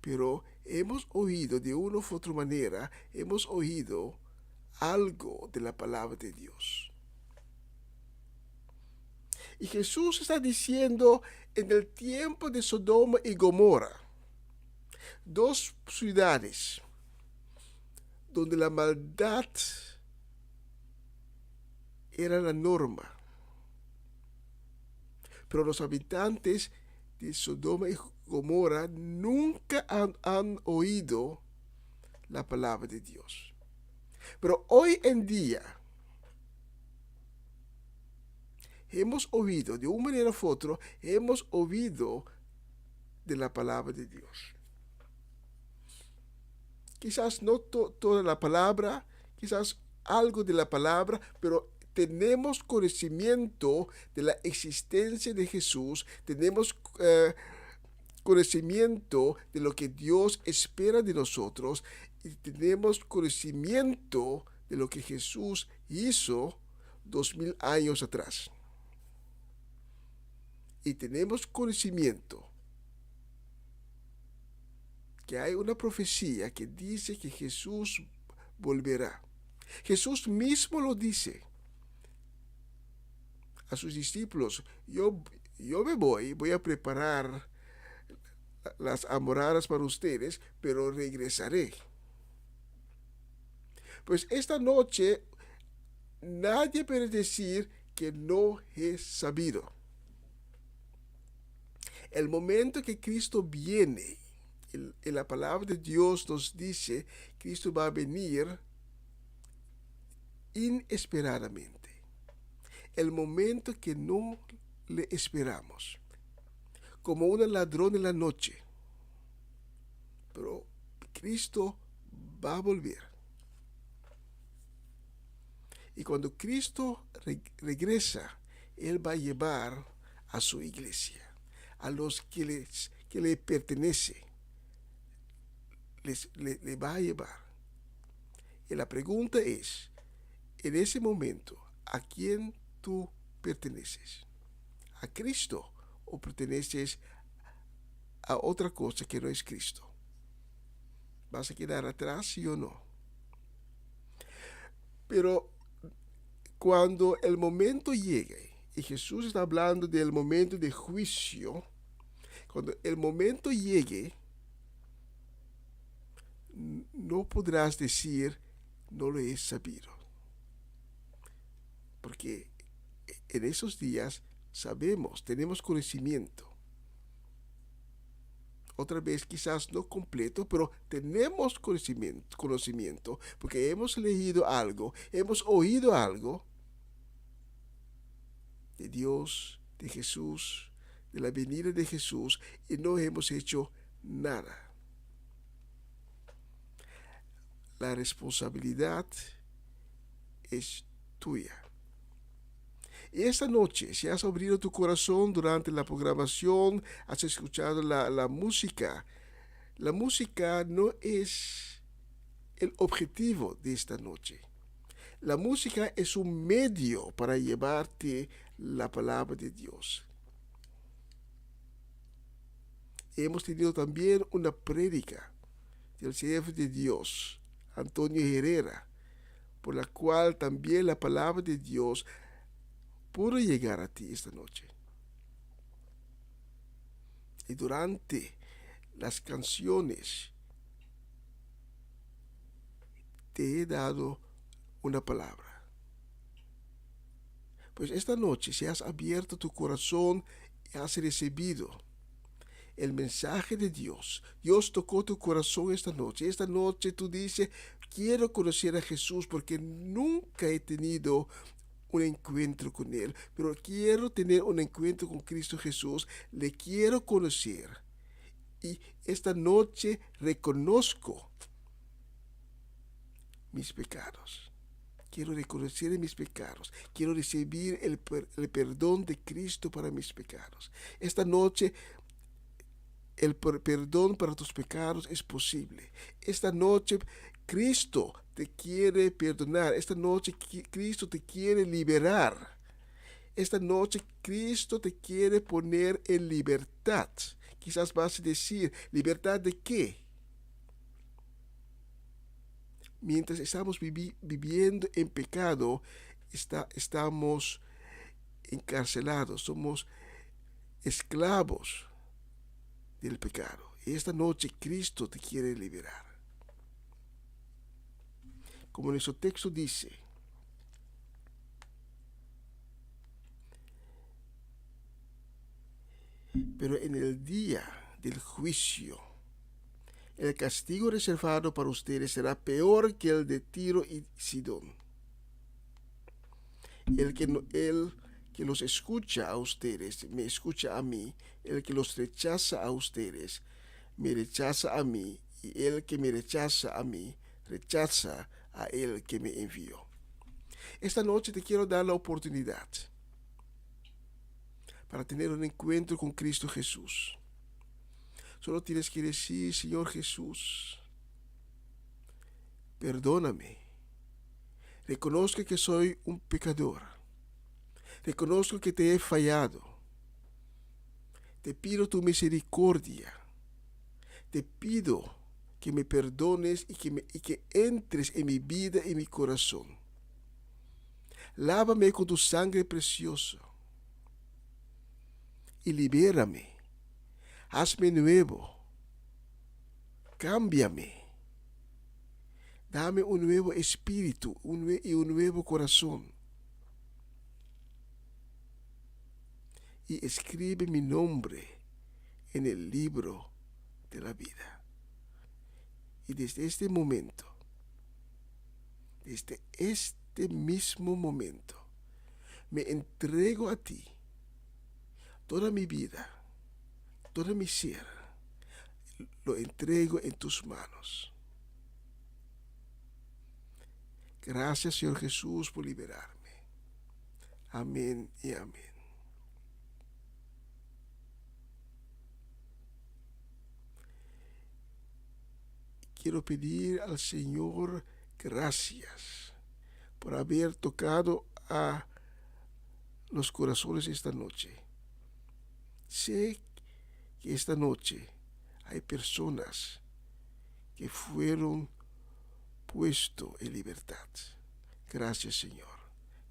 pero hemos oído de una u otra manera, hemos oído algo de la palabra de Dios. Y Jesús está diciendo: en el tiempo de Sodoma y Gomorra, dos ciudades donde la maldad era la norma, pero los habitantes de Sodoma y Gomorra nunca han oído la palabra de Dios. Pero hoy en día hemos oído, de una manera u otra, hemos oído de la palabra de Dios. Quizás no toda la palabra, quizás algo de la palabra, pero tenemos conocimiento de la existencia de Jesús, tenemos conocimiento de lo que Dios espera de nosotros y tenemos conocimiento de lo que Jesús hizo 2000 años atrás. Y tenemos conocimiento que hay una profecía que dice que Jesús volverá. Jesús mismo lo dice a sus discípulos: yo me voy a preparar las amoradas para ustedes, pero regresaré. Pues esta noche nadie puede decir que no he sabido. El momento que Cristo viene, en la palabra de Dios nos dice, Cristo va a venir inesperadamente. El momento que no le esperamos, como un ladrón en la noche. Pero Cristo va a volver. Y cuando Cristo regresa, Él va a llevar a su iglesia, a los que le pertenece. Le va a llevar. Y la pregunta es, en ese momento, ¿a quién tú perteneces? ¿A Cristo o perteneces a otra cosa que no es Cristo? ¿Vas a quedar atrás, sí o no? Pero cuando el momento llegue, y Jesús está hablando del momento de juicio, cuando el momento llegue, no podrás decir, no lo he sabido. Porque en esos días sabemos, tenemos conocimiento. Otra vez quizás no completo, pero tenemos conocimiento, porque hemos leído algo, hemos oído algo de Dios, de Jesús, de la venida de Jesús, y no hemos hecho nada. La responsabilidad es tuya. Y esta noche, si has abrido tu corazón durante la programación, has escuchado la música no es el objetivo de esta noche. La música es un medio para llevarte la palabra de Dios. Hemos tenido también una prédica del siervo de Dios, Antonio Herrera, por la cual también la palabra de Dios pudo llegar a ti esta noche. Y durante las canciones te he dado una palabra. Pues esta noche, si has abierto tu corazón y has recibido el mensaje de Dios, Dios tocó tu corazón esta noche. Esta noche tú dices, quiero conocer a Jesús porque nunca he tenido un encuentro con Él, pero quiero tener un encuentro con Cristo Jesús, le quiero conocer. Y esta noche reconozco mis pecados. Quiero reconocer mis pecados. Quiero recibir el perdón de Cristo para mis pecados. Esta noche el perdón para tus pecados es posible. Esta noche Cristo te quiere perdonar. Esta noche Cristo te quiere liberar. Esta noche Cristo te quiere poner en libertad. Quizás vas a decir, ¿libertad de qué? Mientras estamos viviendo en pecado, estamos encarcelados, somos esclavos del pecado. Y esta noche Cristo te quiere liberar. Como nuestro texto dice, pero en el día del juicio, el castigo reservado para ustedes será peor que el de Tiro y Sidón. El que los escucha a ustedes, me escucha a mí. El que los rechaza a ustedes, me rechaza a mí. Y el que me rechaza a mí, rechaza a el que me envió. Esta noche te quiero dar la oportunidad para tener un encuentro con Cristo Jesús. Solo tienes que decir, Señor Jesús, perdóname. Reconozco que soy un pecador. Reconozco que te he fallado. Te pido tu misericordia. Te pido que me perdones y que entres en mi vida y mi corazón. Lávame con tu sangre preciosa y libérame. Hazme nuevo. Cámbiame. Dame un nuevo espíritu y un nuevo corazón. Y escribe mi nombre en el libro de la vida. Y desde este momento, desde este mismo momento, me entrego a ti, toda mi vida, todo mi ser, lo entrego en tus manos. Gracias, Señor Jesús, por liberarme. Amén y amén. Quiero pedir al Señor gracias por haber tocado a los corazones esta noche. Sé que esta noche hay personas que fueron puestos en libertad. Gracias, Señor.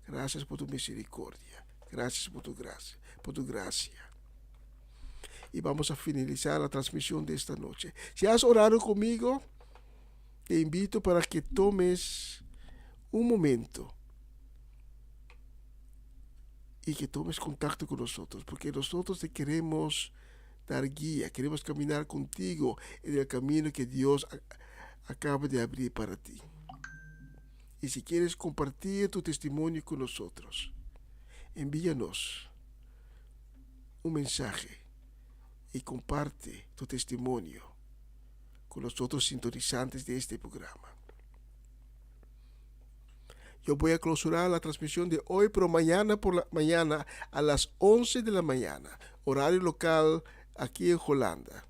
Gracias por tu misericordia. Gracias por tu gracia. Y vamos a finalizar la transmisión de esta noche. Si has orado conmigo, te invito para que tomes un momento y que tomes contacto con nosotros, porque nosotros te queremos dar guía, queremos caminar contigo en el camino que Dios acaba de abrir para ti. Y si quieres compartir tu testimonio con nosotros, envíanos un mensaje y comparte tu testimonio con los otros sintonizantes de este programa. Yo voy a clausurar la transmisión de hoy, pero mañana por la mañana a las 11 de la mañana, horario local aquí en Holanda.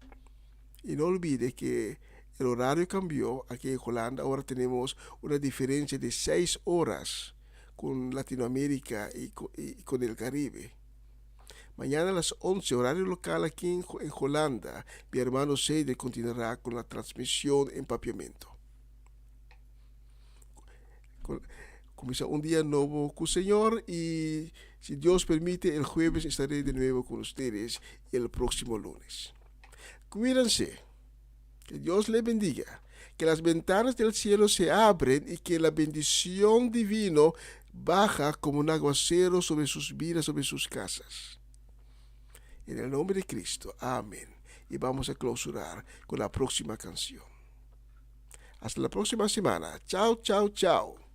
Y no olvide que el horario cambió aquí en Holanda. Ahora tenemos una diferencia de 6 horas con Latinoamérica y con el Caribe. Mañana a las 11, horario local aquí en Holanda, mi hermano Seide continuará con la transmisión en papiamento. Comienza un día nuevo con el Señor y si Dios permite, el jueves estaré de nuevo con ustedes y el próximo lunes. Cuídense, que Dios les bendiga, que las ventanas del cielo se abren y que la bendición divina baja como un aguacero sobre sus vidas, sobre sus casas. En el nombre de Cristo, amén. Y vamos a clausurar con la próxima canción. Hasta la próxima semana. Chao, chao, chao.